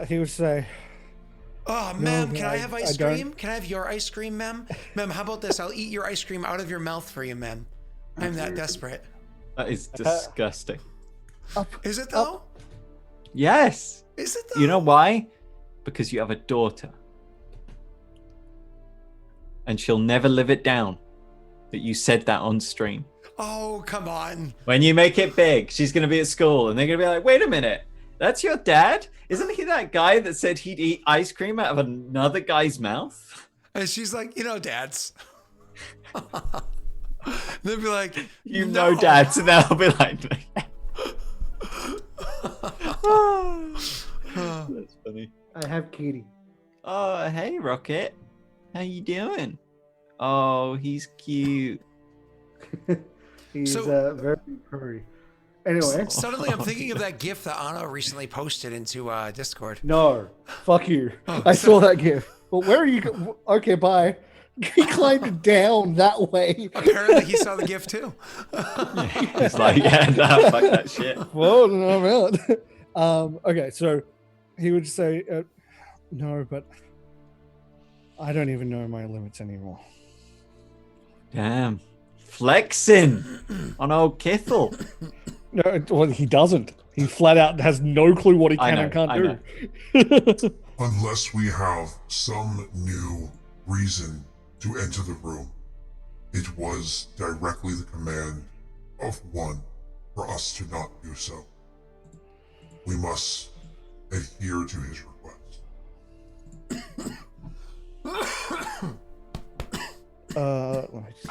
He would say, Oh, No, ma'am, but can I have I ice don't- cream? Can I have your ice cream, ma'am? Ma'am, how about this? I'll eat your ice cream out of your mouth for you, ma'am. I'm that desperate. That is disgusting. Is it though? Yes. Is it though? You know why? Because you have a daughter. And she'll never live it down that you said that on stream. Oh, come on. When you make it big, she's going to be at school and they're going to be like, wait a minute, that's your dad? Isn't he that guy that said he'd eat ice cream out of another guy's mouth? And she's like, dads. They'll be like, You no. know dads. And they'll be like, that's funny. I have Katie. Oh, hey, Rocket. How you doing? Oh, he's cute. He's So- very furry. Anyway. Suddenly I'm thinking of that GIF that Anna recently posted into Discord. No, fuck you. Oh, I saw that gift. But where are you? Okay, bye. He climbed down that way. Apparently he saw the GIF too. He's like, yeah, nah, fuck that shit. Whoa, no, I'm out. Okay, so he would say, no, but I don't even know my limits anymore. Damn. Flexing on old Kithel. No, well, he doesn't. He flat out has no clue what he I can know, and can't I do. Unless we have some new reason to enter the room. It was directly the command of one for us to not do so. We must adhere to his request. Let me see.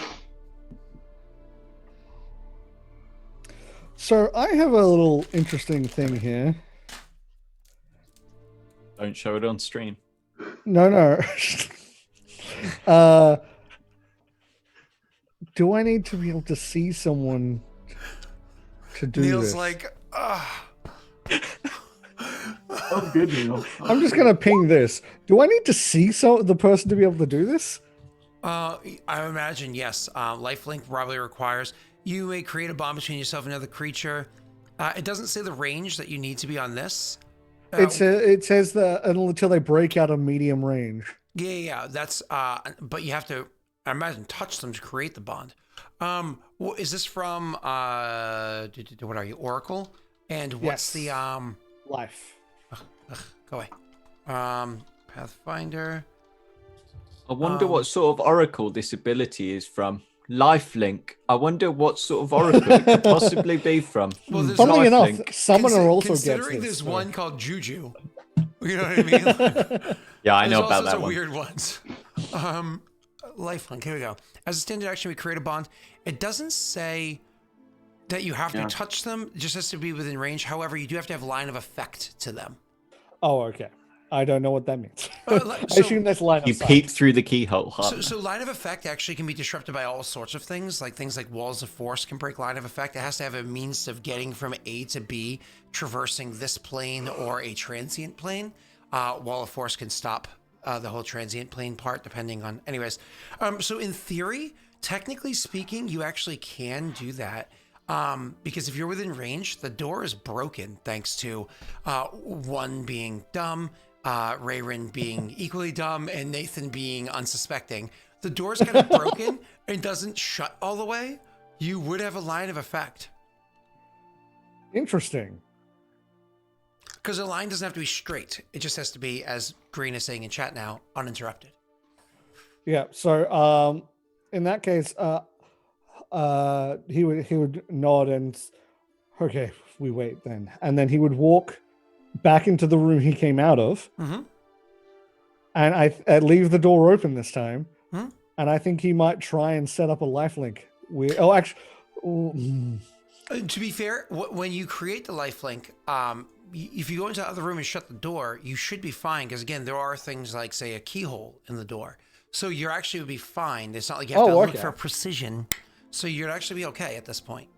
So I have a little interesting thing here. Don't show it on stream. No. Do I need to be able to see someone to do Neil's this? like, ah. Oh, good Neil. I'm just gonna ping this. Do I need to see the person to be able to do this? I imagine, yes. Lifelink probably requires you may create a bond between yourself and another creature. It doesn't say the range that you need to be on this. It says that until they break out of medium range. Yeah. That's but you have to, I imagine, touch them to create the bond. Is this from what are you, Oracle? And what's the life? Go away. Pathfinder. I wonder what sort of oracle this ability is from. Lifelink. I wonder what sort of oracle it could possibly be from. Well, there's Funnily enough, Lifelink. Summoner also gets considering this. there's so. one called Juju. You know what I mean? Yeah, I There's know about also that some one. weird ones. Lifelink. Here we go. As a standard action, we create a bond. It doesn't say that you have to touch them. It just has to be within range. However, you do have to have line of effect to them. Oh, okay. I don't know what that means. So- I assume that's line of You sight. peep through the keyhole. So line of effect actually can be disrupted by all sorts of things. Like things like walls of force can break line of effect. It has to have a means of getting from A to B, traversing this plane or a transient plane. Wall of force can stop the whole transient plane part, depending on. Anyways, so in theory, technically speaking, you actually can do that. Because if you're within range, the door is broken thanks to one being dumb, Rayrin being equally dumb, and Nathan being unsuspecting. The door's kind of broken and doesn't shut all the way. You would have a line of effect. Interesting. Because a line doesn't have to be straight. It just has to be, as Green is saying in chat now, uninterrupted. Yeah. So, in that case, he would nod and, okay, we wait then, and then he would walk back into the room he came out of, Mm-hmm. and I leave the door open this time, Hmm? and I think he might try and set up a lifelink. To be fair, when you create the lifelink, if you go into the other room and shut the door, you should be fine. Because again, there are things like, say, a keyhole in the door, so you're actually would be fine. It's not like you have to look for precision. So you'd actually be okay at this point.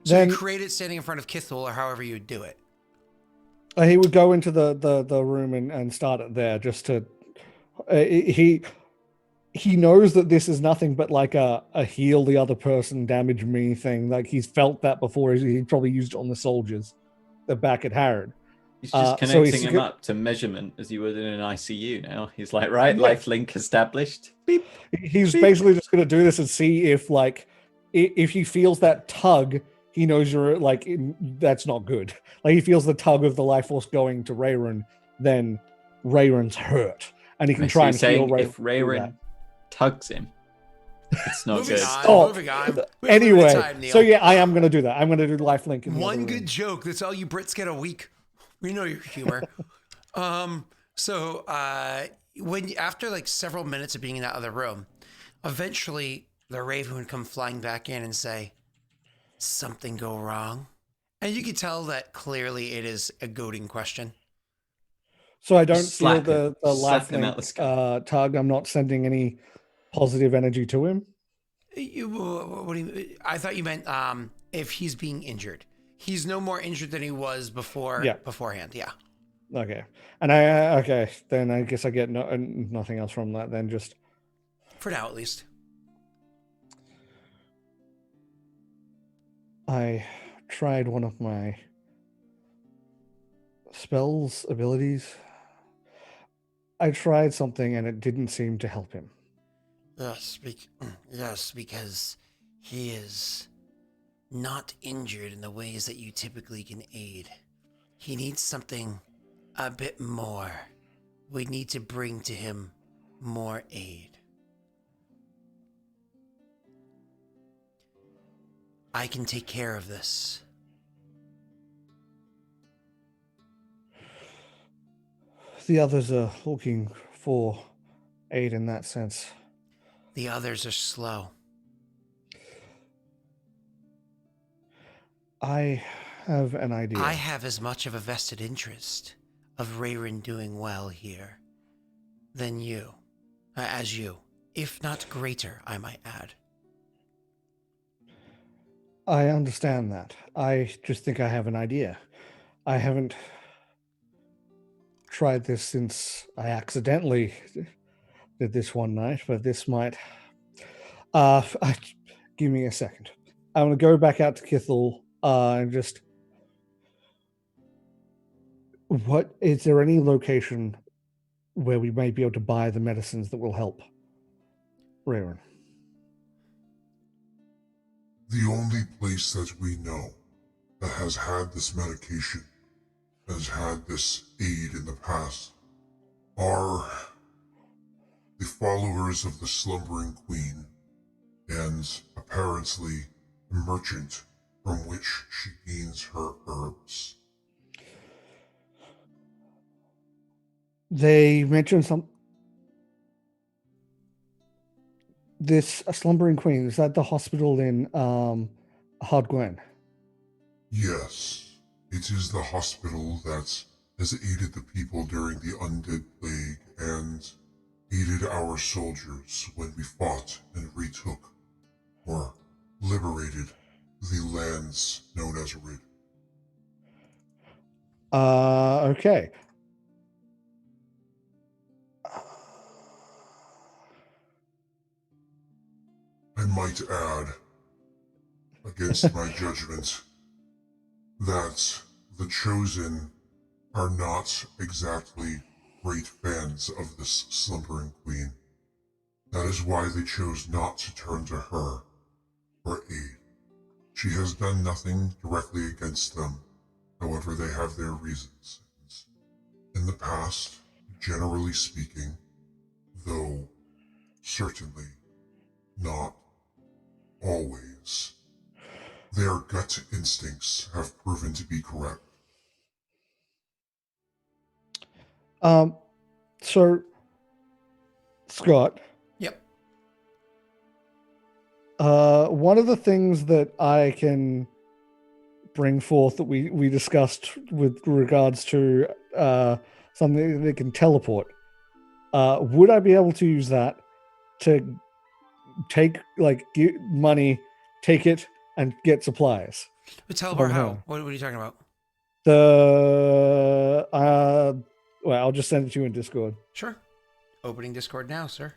So Then- you create it standing in front of Kithul, or however you do it. He would go into the room and start it there just to. He knows that this is nothing but like a heal the other person, damage me thing. Like he's felt that before. He probably used it on the soldiers. They're back at Harrod. He's just so connecting he's him up to measurement as you would in an ICU now. He's like, right, lifelink established. Beep. He's basically just going to do this and see if if he feels that tug, he knows you're that's not good. Like he feels the tug of the life force going to Rayron, then Rayron's hurt, and he can try and heal Rayron. If Rayron tugs him, it's not Moving good. on. Moving on. We have Anyway, limited time, Neil. so yeah, I am going to do that. I'm going to do lifelink. In the One other good room. joke. That's all you Brits get a week. We know your humor. When after like several minutes of being in that other room, eventually the Raven would come flying back in and say, "Something go wrong?" And you could tell that clearly it is a goading question. So I don't Slap feel him. the Slap him out the lifelink tug. I'm not sending any positive energy to him. What do you? I thought you meant if he's being injured. He's no more injured than he was before. Yeah. Beforehand. Yeah. Okay, and then I guess I get nothing else from that. Then just For now, at least. I tried one of my spells abilities. I tried something and it didn't seem to help him. Yes, because he is not injured in the ways that you typically can aid. He needs something a bit more. We need to bring to him more aid. I can take care of this. The others are looking for aid in that sense. The others are slow. I have an idea. I have as much of a vested interest of Rayron doing well here than you, as you, if not greater, I might add. I understand that. I just think I have an idea. I haven't tried this since I accidentally did this one night, but this might. Give me a second. I'm going to go back out to Kithel and just. What is there any location where we may be able to buy the medicines that will help Rayron? The only place that we know that has had this medication, has had this aid in the past, are the followers of the Slumbering Queen, and apparently the merchant from which she gains her herbs. They mentioned some. This Slumbering Queen, is that the hospital in Hardglen? Yes, it is the hospital that has aided the people during the undead plague and aided our soldiers when we fought and retook or liberated the lands known as Rid. Okay. I might add, against my judgment, that the Chosen are not exactly great fans of this Slumbering Queen. That is why they chose not to turn to her for aid. She has done nothing directly against them, however they have their reasons. In the past, generally speaking, though certainly not always, their gut instincts have proven to be correct. So, Scott. Yep. One of the things that I can bring forth that we discussed with regards to something that can teleport. Would I be able to use that to take get money, take it, and get supplies? But teleport how? What are you talking about? Well, I'll just send it to you in Discord. Sure. Opening Discord now, sir.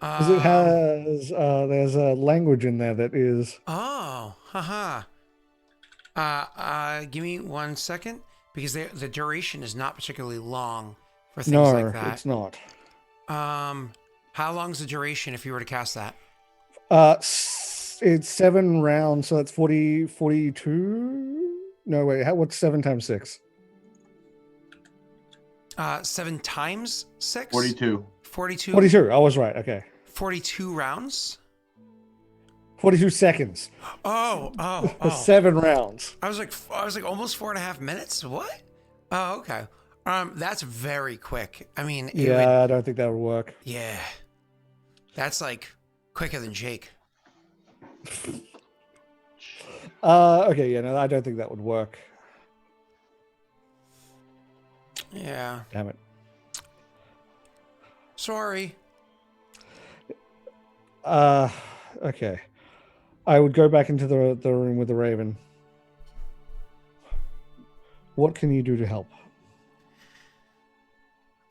Because it has there's a language in there that is. Oh, haha. Give me 1 second, because the duration is not particularly long for things like that. No, it's not. How long's the duration if you were to cast that? It's 7 rounds, so that's 42. No, wait, what's 7 times 6? 7 times 6? 42. 42. 42. I was right. Okay. 42 rounds? 42 seconds. Oh. 7 rounds. I was like almost 4.5 minutes. What? Oh, okay. That's very quick. I mean, I don't think that would work. Yeah, that's like quicker than Jake. Okay, yeah, no, I don't think that would work. Yeah. Damn it. Sorry. Okay. I would go back into the room with the Raven. What can you do to help?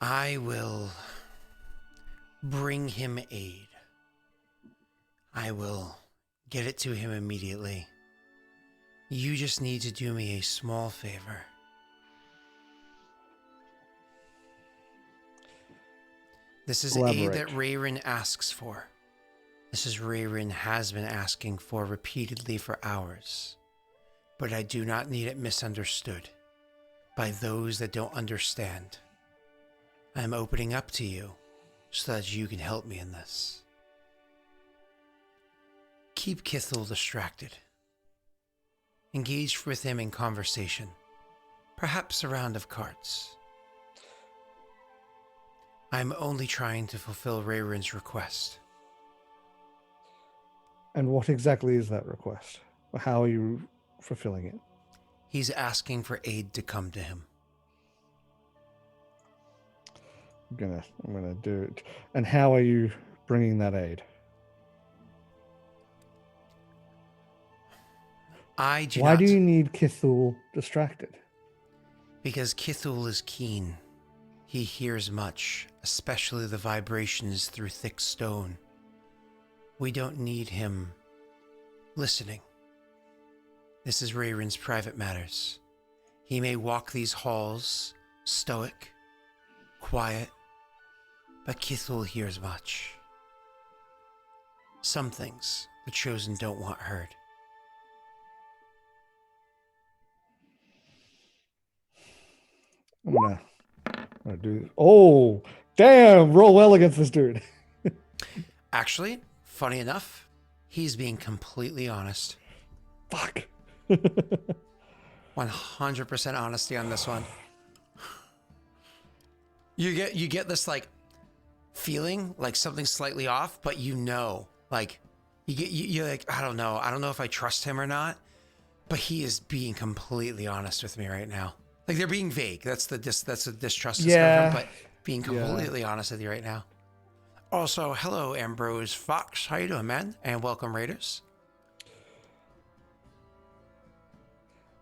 I will bring him aid. I will get it to him immediately. You just need to do me a small favor. This is aid that Rayrin asks for. This is Rayrin has been asking for repeatedly for hours. But I do not need it misunderstood by those that don't understand. I am opening up to you so that you can help me in this. Keep Kithul distracted. Engage with him in conversation. Perhaps a round of cards. I am only trying to fulfill Rayrin's request. And what exactly is that request? How are you fulfilling it? He's asking for aid to come to him. I'm gonna do it. And how are you bringing that aid? Why do you need Kithul distracted? Because Kithul is keen. He hears much, especially the vibrations through thick stone. We don't need him listening. This is Rayrin's private matters. He may walk these halls, stoic, quiet, but Kithul hears much. Some things the Chosen don't want heard. I'm gonna do this. Oh, damn! Roll well against this dude. Actually, funny enough, he's being completely honest. Fuck. 100% honesty on this one. You get this like feeling like something's slightly off, but like you're like, I don't know if I trust him or not, but he is being completely honest with me right now. Like they're being vague. That's the distrust is coming from, but being completely honest with you right now. Also, hello Ambrose Fox, how you doing, man? And welcome Raiders.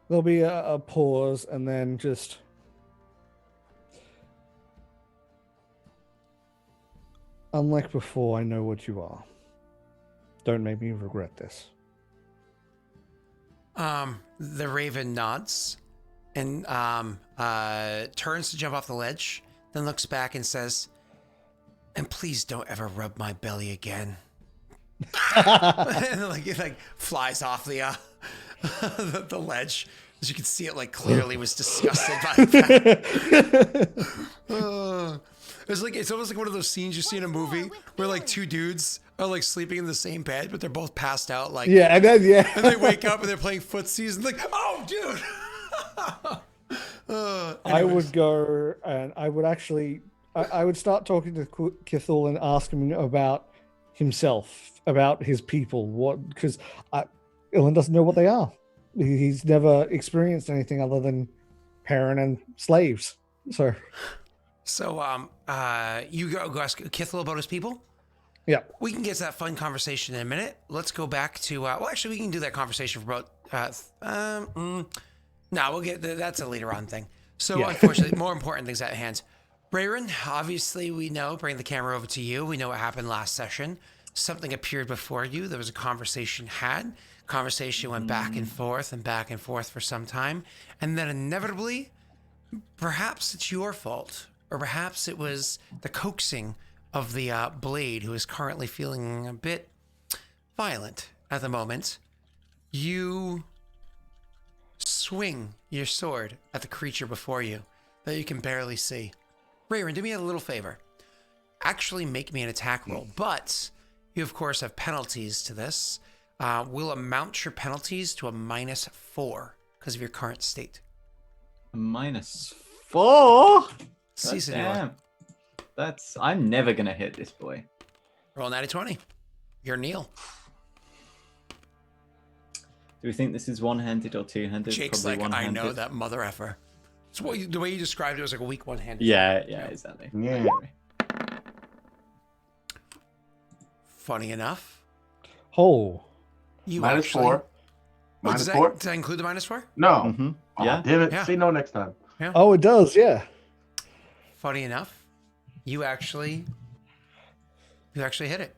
There'll be a pause and then just unlike before, I know what you are. Don't make me regret this. The Raven nods and turns to jump off the ledge, then looks back and says, "And please don't ever rub my belly again." And like flies off the the ledge. As you can see, it like clearly was disgusted by that. It's almost like one of those scenes you see in a movie where like two dudes are like sleeping in the same bed, but they're both passed out. Like and they wake up and they're playing footsies and like, oh, dude. I would go and I would actually, I would start talking to Kithul and ask him about himself, about his people, because Ilan doesn't know what they are. He's never experienced anything other than parent and slaves. So you go ask Kithul about his people? Yeah. We can get to that fun conversation in a minute. Let's go back to, actually, we can do that conversation for about, no, we'll get, that's a later on thing. So, unfortunately, more important things at hand. Rayrin, obviously, we know, bring the camera over to you. We know what happened last session. Something appeared before you. There was a conversation had. Conversation went back and forth for some time. And then inevitably, perhaps it's your fault. Or perhaps it was the coaxing of the blade, who is currently feeling a bit violent at the moment. You swing your sword at the creature before you that you can barely see. Rayrin, do me a little favor. Actually make me an attack roll, but you of course have penalties to this. We'll amount your penalties to a -4 because of your current state. A -4? Season Damn. I'm never gonna hit this boy. Roll 90-20. You're Neil. Do we think this is one-handed or two-handed? Jake's Probably like, one-handed. I know that mother effer. So the way you described it was like a weak one-handed. Yeah, exactly. Yeah. Funny enough. Oh. You -4. actually... -4? Does that include the -4? No. Mm-hmm. Oh, Yeah. damn it. Yeah. Say no next time. Yeah. Oh, it does, yeah. Funny enough, you actually hit it.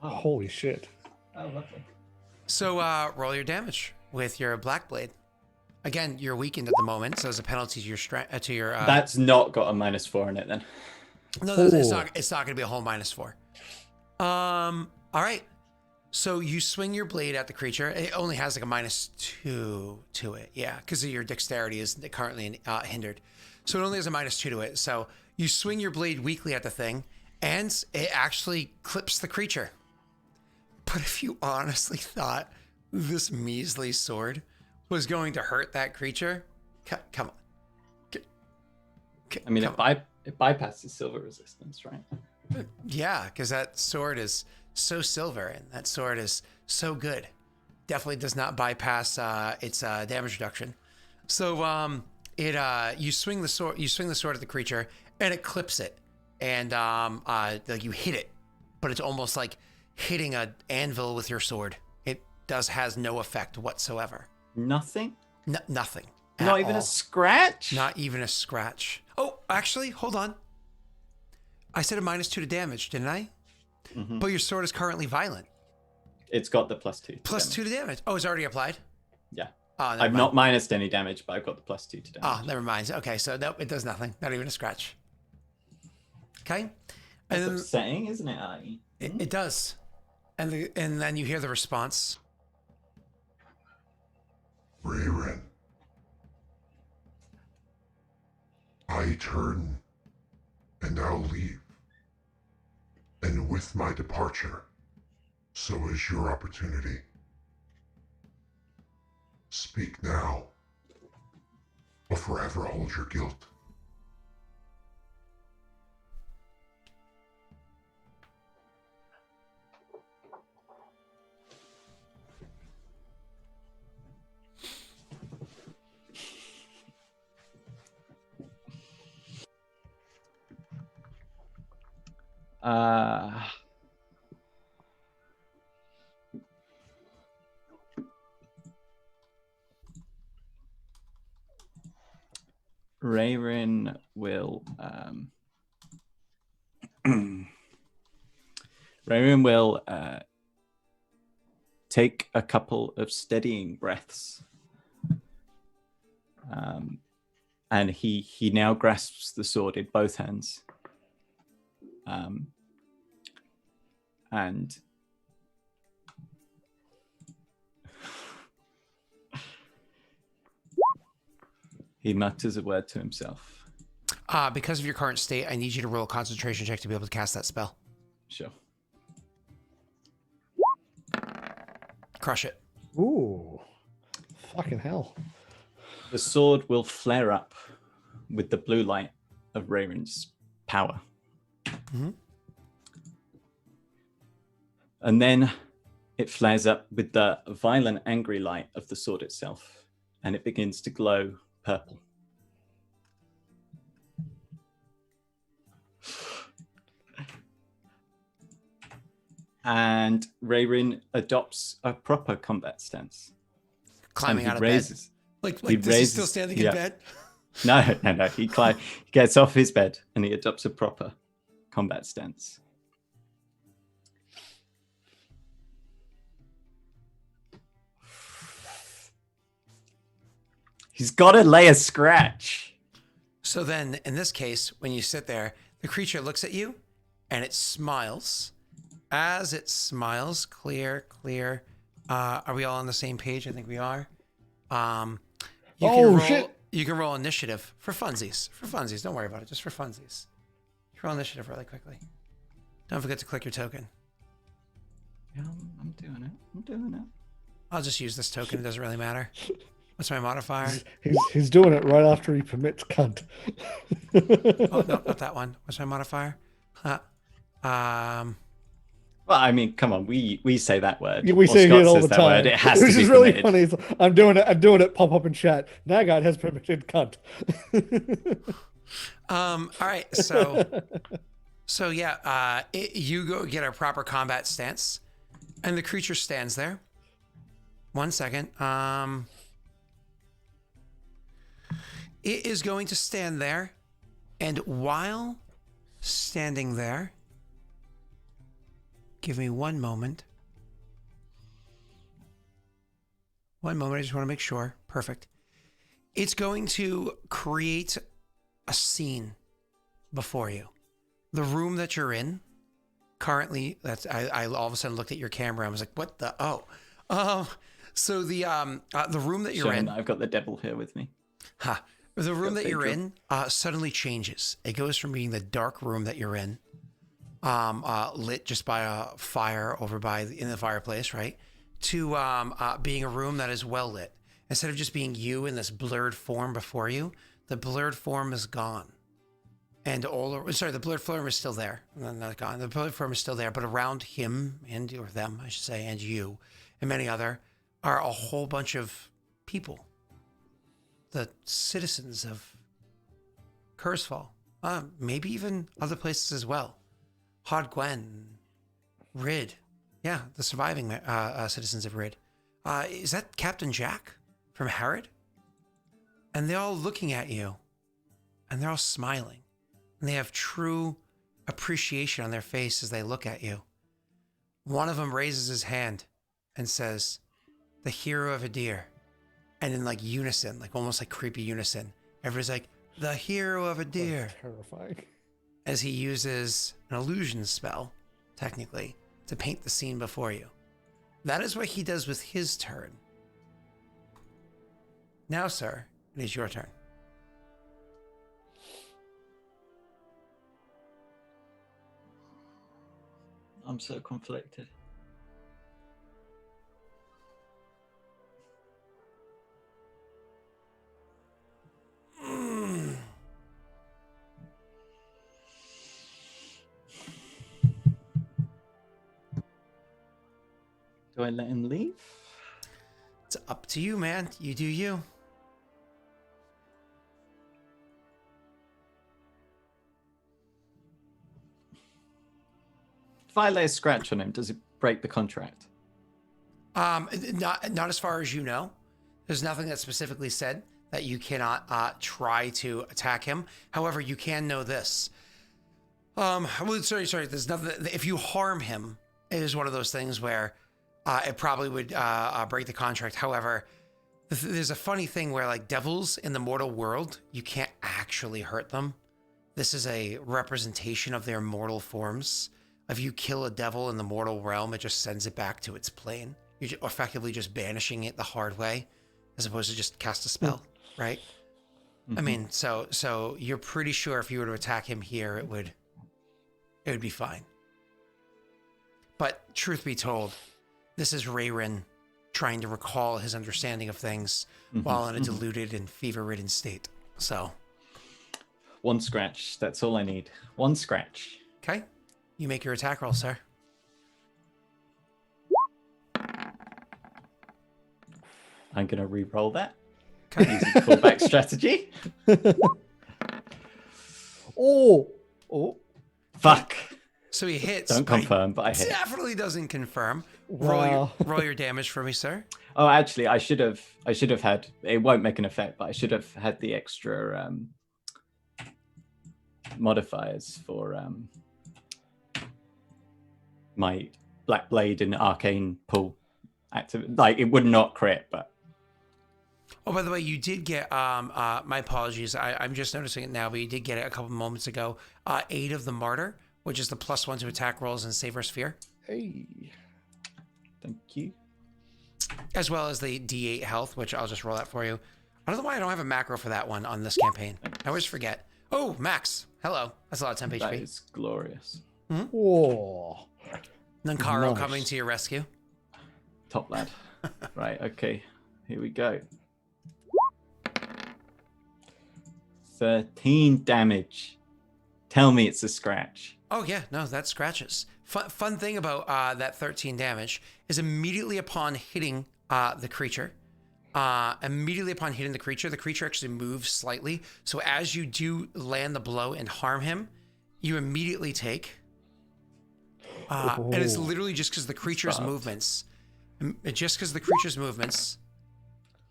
Oh, Holy shit. lovely. So roll your damage. with your black blade. Again, you're weakened at the moment, so there's a penalty to your strength. That's not got a -4 in it then. No, it's not. It's not going to be a whole -4. All right. So you swing your blade at the creature. It only has like a -2 to it. Yeah, because your dexterity is currently hindered. So it only has a -2 to it. So you swing your blade weakly at the thing, and it actually clips the creature. But if you honestly thought this measly sword was going to hurt that creature, come on. I mean, it bypasses silver resistance, right? Yeah, because that sword is so silver and that sword is so good. Definitely does not bypass its damage reduction. So you swing the sword at the creature and it clips it, and like you hit it, but it's almost like hitting an anvil with your sword. It has no effect whatsoever. Nothing. Nothing. Not even all. a scratch. Not even a scratch. Oh, actually, hold on. I said a -2 to damage, didn't I? Mm-hmm. But your sword is currently violent. It's got the +2. +2 to damage. Oh, it's already applied? Yeah. Oh, I've not minused any damage, but I've got the +2 to damage. Oh, never mind. Okay, so nope, it does nothing. Not even a scratch. Okay. That's And then, upsetting, isn't it, Ai? it does. And then you hear the response. Rayren, I turn and I'll leave. And with my departure, so is your opportunity. Speak now, or forever hold your guilt. Rayrin will Rayrin will take a couple of steadying breaths, and he now grasps the sword in both hands, and he mutters a word to himself. Because of your current state, I need you to roll a concentration check to be able to cast that spell. Sure. Crush it. Ooh. Fucking hell. The sword will flare up with the blue light of Rayrin's power. Mm-hmm. And then it flares up with the violent, angry light of the sword itself, and it begins to glow purple. And Rayrin adopts a proper combat stance. Climbing out of bed. Like he's still standing in bed? No. He gets off his bed and he adopts a proper combat stance. He's got to lay a scratch. So then, in this case, when you sit there, the creature looks at you and it smiles. As it smiles, clear. Are we all on the same page? I think we are. Shit. You can roll initiative for funsies. Don't worry about it. Just for funsies. You roll initiative really quickly. Don't forget to click your token. Yeah, I'm doing it. I'll just use this token. It doesn't really matter. What's my modifier? He's doing it right after he permits cunt. Oh, no, not that one. What's my modifier? Well, I mean, come on, we say that word. We say it all the time. Word. It has Which to be is really permitted. funny. I'm doing it. Pop up in chat. Nagat has permitted cunt. All right. So yeah, you go get a proper combat stance, and the creature stands there. 1 second. It is going to stand there, and while standing there, give me one moment. One moment. I just want to make sure. Perfect. It's going to create a scene before you. The room that you're in currently, I all of a sudden looked at your camera. I was like, what the? So the room that you're in. I've got the devil here with me. The room that you're in suddenly changes. It goes from being the dark room that you're in, lit just by a fire over in the fireplace, right? To being a room that is well lit. Instead of just being you in this blurred form before you, the blurred form is gone. And the blurred form is still there. Not gone. The blurred form is still there, but around him or them, I should say, and you and many other are a whole bunch of people. The citizens of Kurzfall. Maybe even other places as well. Hod Gwen, Rid. Yeah, the surviving citizens of Rid. Is that Captain Jack from Harrod? And they're all looking at you. And they're all smiling. And they have true appreciation on their face as they look at you. One of them raises his hand and says, "The hero of Idir." And in like unison, like almost like creepy unison, everybody's like, "The hero of Idir." That's terrifying. As he uses an illusion spell, technically, to paint the scene before you. That is what he does with his turn. Now, sir, it is your turn. I'm so conflicted. Do I let him leave? It's up to you, man. You do you. If I lay a scratch on him, does it break the contract? Not as far as you know. There's nothing that specifically said that you cannot try to attack him. However, you can know this. Sorry. There's nothing. If you harm him, it is one of those things where it probably would break the contract. However, there's a funny thing where like devils in the mortal world, you can't actually hurt them. This is a representation of their mortal forms. If you kill a devil in the mortal realm, it just sends it back to its plane. You're effectively just banishing it the hard way, as opposed to just cast a spell, right? Mm-hmm. I mean, so you're pretty sure if you were to attack him here, it would be fine. But truth be told, this is Rayrin trying to recall his understanding of things while in a deluded and fever-ridden state. So, one scratch. That's all I need. One scratch. Okay. You make your attack roll, sir. I'm going to re-roll that. Okay. Using fallback strategy. Oh. Fuck. So he hits. Don't confirm, but I hit. Definitely doesn't confirm. Wow. Roll your damage for me, sir. Oh, actually, I should have had. It won't make an effect, but I should have had the extra modifiers for my Black Blade and Arcane Pull active. Like it would not crit, but. Oh, by the way, you did get, my apologies. I'm just noticing it now, but you did get it a couple moments ago. Aid of the Martyr, which is the +1 to attack rolls and save or sphere. Hey. Thank you. As well as the D8 health, which I'll just roll that for you. I don't know why I don't have a macro for that one on this campaign. I always forget. Oh, Max. Hello. That's a lot of temp HP. That is glorious. Mm-hmm. Whoa. Nankaro Nice. coming to your rescue. Top lad. Right, okay. Here we go. 13 damage. Tell me it's a scratch. Oh, yeah. No, that scratches. Fun thing about that 13 damage is immediately upon hitting the creature, the creature actually moves slightly. So as you do land the blow and harm him, you immediately take... and it's literally just because the creature's movements. Just because the creature's movements,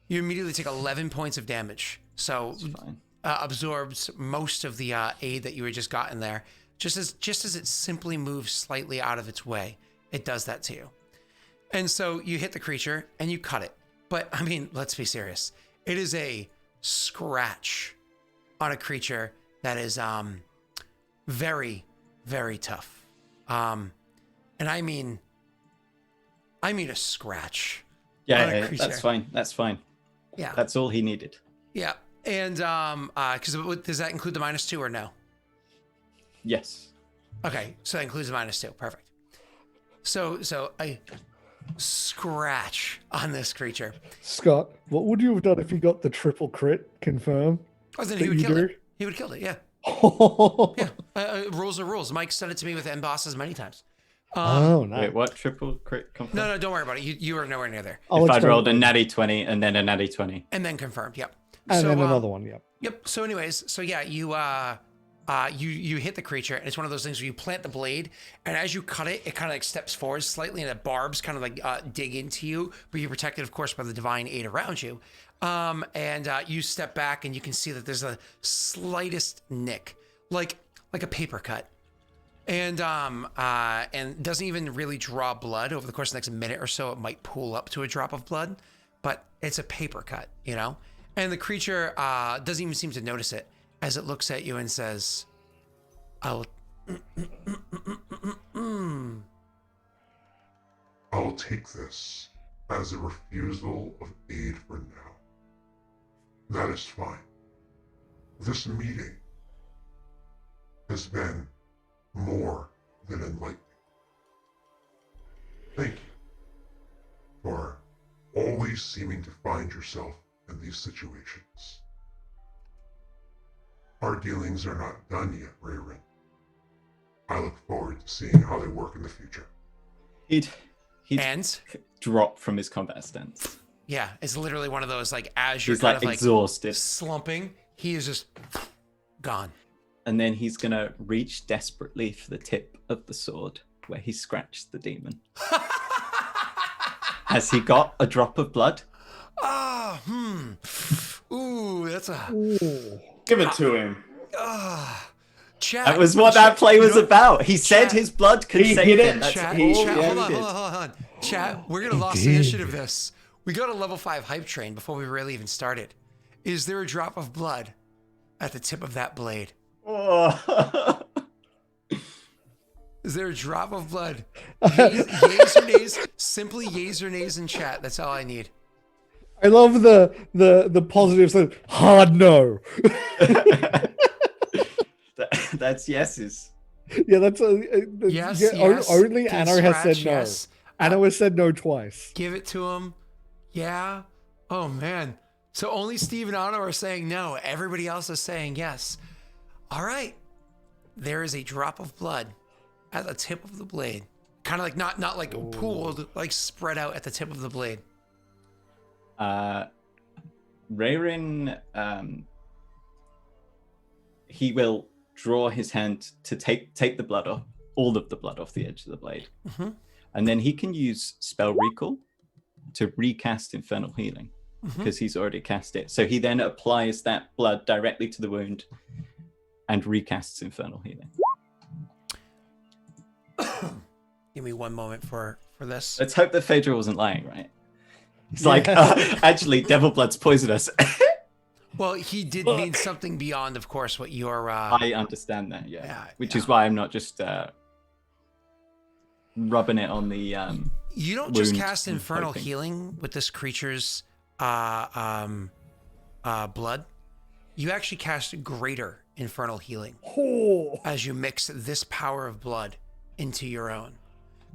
you immediately take 11 points of damage. So absorbs most of the aid that you had just gotten there. Just as it simply moves slightly out of its way, it does that to you. And so you hit the creature and you cut it. But I mean, let's be serious. It is a scratch on a creature that is very, very tough. And I mean a scratch. Yeah, that's fine. That's fine. Yeah. That's all he needed. Yeah. And because does that include the -2 or no? Yes. Okay, so that includes the -2. Perfect. So a scratch on this creature. Scott, what would you have done if you got the triple crit confirm? Oh, then that he would you kill do? it. He would kill it. Yeah. Yeah. Rules are rules. Mike said it to me with end bosses many times. Oh, no. Wait, what? Triple crit confirm? No, don't worry about it. You were nowhere near there. I'll If I'd explain rolled a later. natty 20 and then a natty 20. And then confirmed. Yep. And so, then another one, yep. Yep. So anyways, so yeah, you hit the creature, and it's one of those things where you plant the blade, and as you cut it, it kind of like steps forward slightly, and the barbs kind of like dig into you, but you're protected, of course, by the divine aid around you. And you step back, and you can see that there's a slightest nick, like a paper cut. And doesn't even really draw blood. Over the course of the next minute or so, it might pool up to a drop of blood, but it's a paper cut, you know? And the creature doesn't even seem to notice it as it looks at you and says, I'll take this as a refusal of aid for now. That is fine. This meeting has been more than enlightening. Thank you for always seeming to find yourself in these situations. Our dealings are not done yet, Rayrin. I look forward to seeing how they work in the future. He'd and drop from his combat stance. Yeah, it's literally one of those, like, as you're He's kind like of exhausted, slumping, he is just gone. And then he's gonna reach desperately for the tip of the sword where he scratched the demon. Has he got a drop of blood? Ooh, that's a... Ooh. Give it to him. Chat. That was what that play was about. He said Chat. his blood could He save hit him. it. That's Chat, all he chat, he hold on, did. hold on. Chat, we're gonna lost did. initiative this. We got a level 5 hype train before we really even started. Is there a drop of blood at the tip of that blade? Oh. Is there a drop of blood? Yays or nays? Simply yays or nays in chat. That's all I need. I love the positives. Hard no. That's yeses. Yeah, that's Yes, yeah, yes. Only Can Anno has said scratch, no. yes. Anno has said no twice. Give it to him. Yeah. Oh, man. So only Steve and Anno are saying no. Everybody else is saying yes. All right. There is a drop of blood at the tip of the blade. Kind of like not like pooled, like spread out at the tip of the blade. Rayrin, he will draw his hand to take the blood off, all of the blood off the edge of the blade. Mm-hmm. And then he can use spell recall to recast infernal healing because he's already cast it. So he then applies that blood directly to the wound and recasts infernal healing. Give me one moment for this. Let's hope that Phaedra wasn't lying, right? It's like, actually, devil blood's poisonous. Well, he did mean something beyond, of course, what your... I understand that, yeah. Which yeah. is why I'm not just rubbing it on the You don't just wound cast and infernal hoping. healing with this creature's blood. You actually cast greater infernal healing Oh. as you mix this power of blood into your own.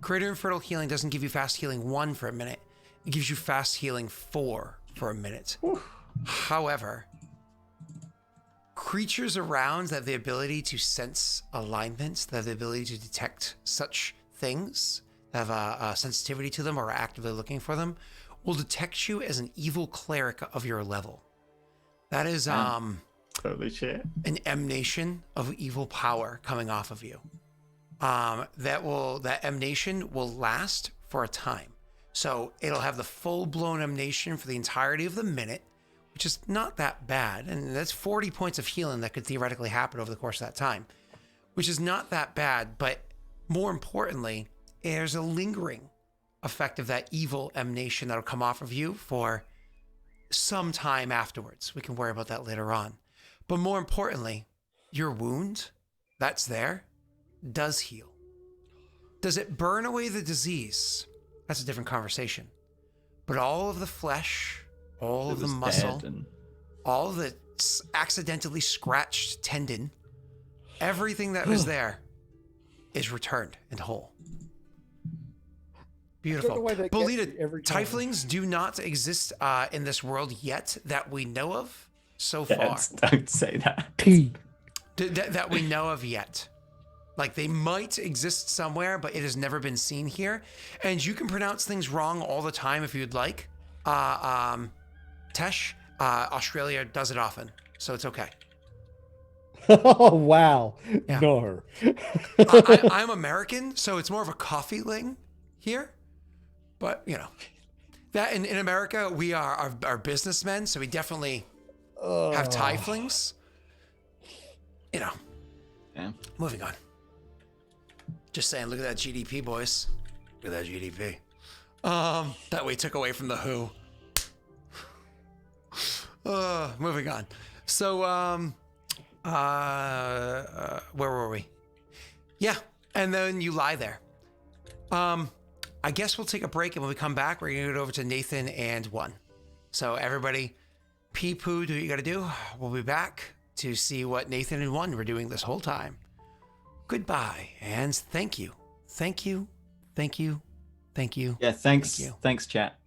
Greater infernal healing doesn't give you fast healing 1 for a minute. It gives you fast healing 4 for a minute. However, creatures around that have the ability to sense alignments, that have the ability to detect such things, that have a sensitivity to them or are actively looking for them, will detect you as an evil cleric of your level. That is Holy shit. an emanation of evil power coming off of you. That emanation will last for a time. So it'll have the full-blown emanation for the entirety of the minute, which is not that bad. And that's 40 points of healing that could theoretically happen over the course of that time, which is not that bad. But more importantly, there's a lingering effect of that evil emanation that'll come off of you for some time afterwards. We can worry about that later on. But more importantly, your wound that's there does heal. Does it burn away the disease? That's a different conversation. But all of the flesh, all of the muscle, all of the accidentally scratched tendon, everything that was there is returned and whole. Beautiful. Bolita, tieflings do not exist in this world yet that we know of so far. Don't say that. That we know of yet. Like, they might exist somewhere, but it has never been seen here. And you can pronounce things wrong all the time if you'd like. Tesh, Australia does it often, so it's okay. Oh, wow. Yeah. No. I'm American, so it's more of a coffee ling here. But, you know, that in America, we are businessmen, so we definitely have tieflings. You know. Yeah. Moving on. Just saying, look at that GDP, boys. Look at that GDP. That we took away from the WHO. Moving on. So, where were we? Yeah, and then you lie there. I guess we'll take a break, and when we come back, we're gonna go over to Nathan and 1. So everybody, pee-poo, do what you gotta do. We'll be back to see what Nathan and 1 were doing this whole time. Goodbye, and thank you. Thank you. Thank you. Thank you. Yeah, thanks. Thank you. Thanks, chat.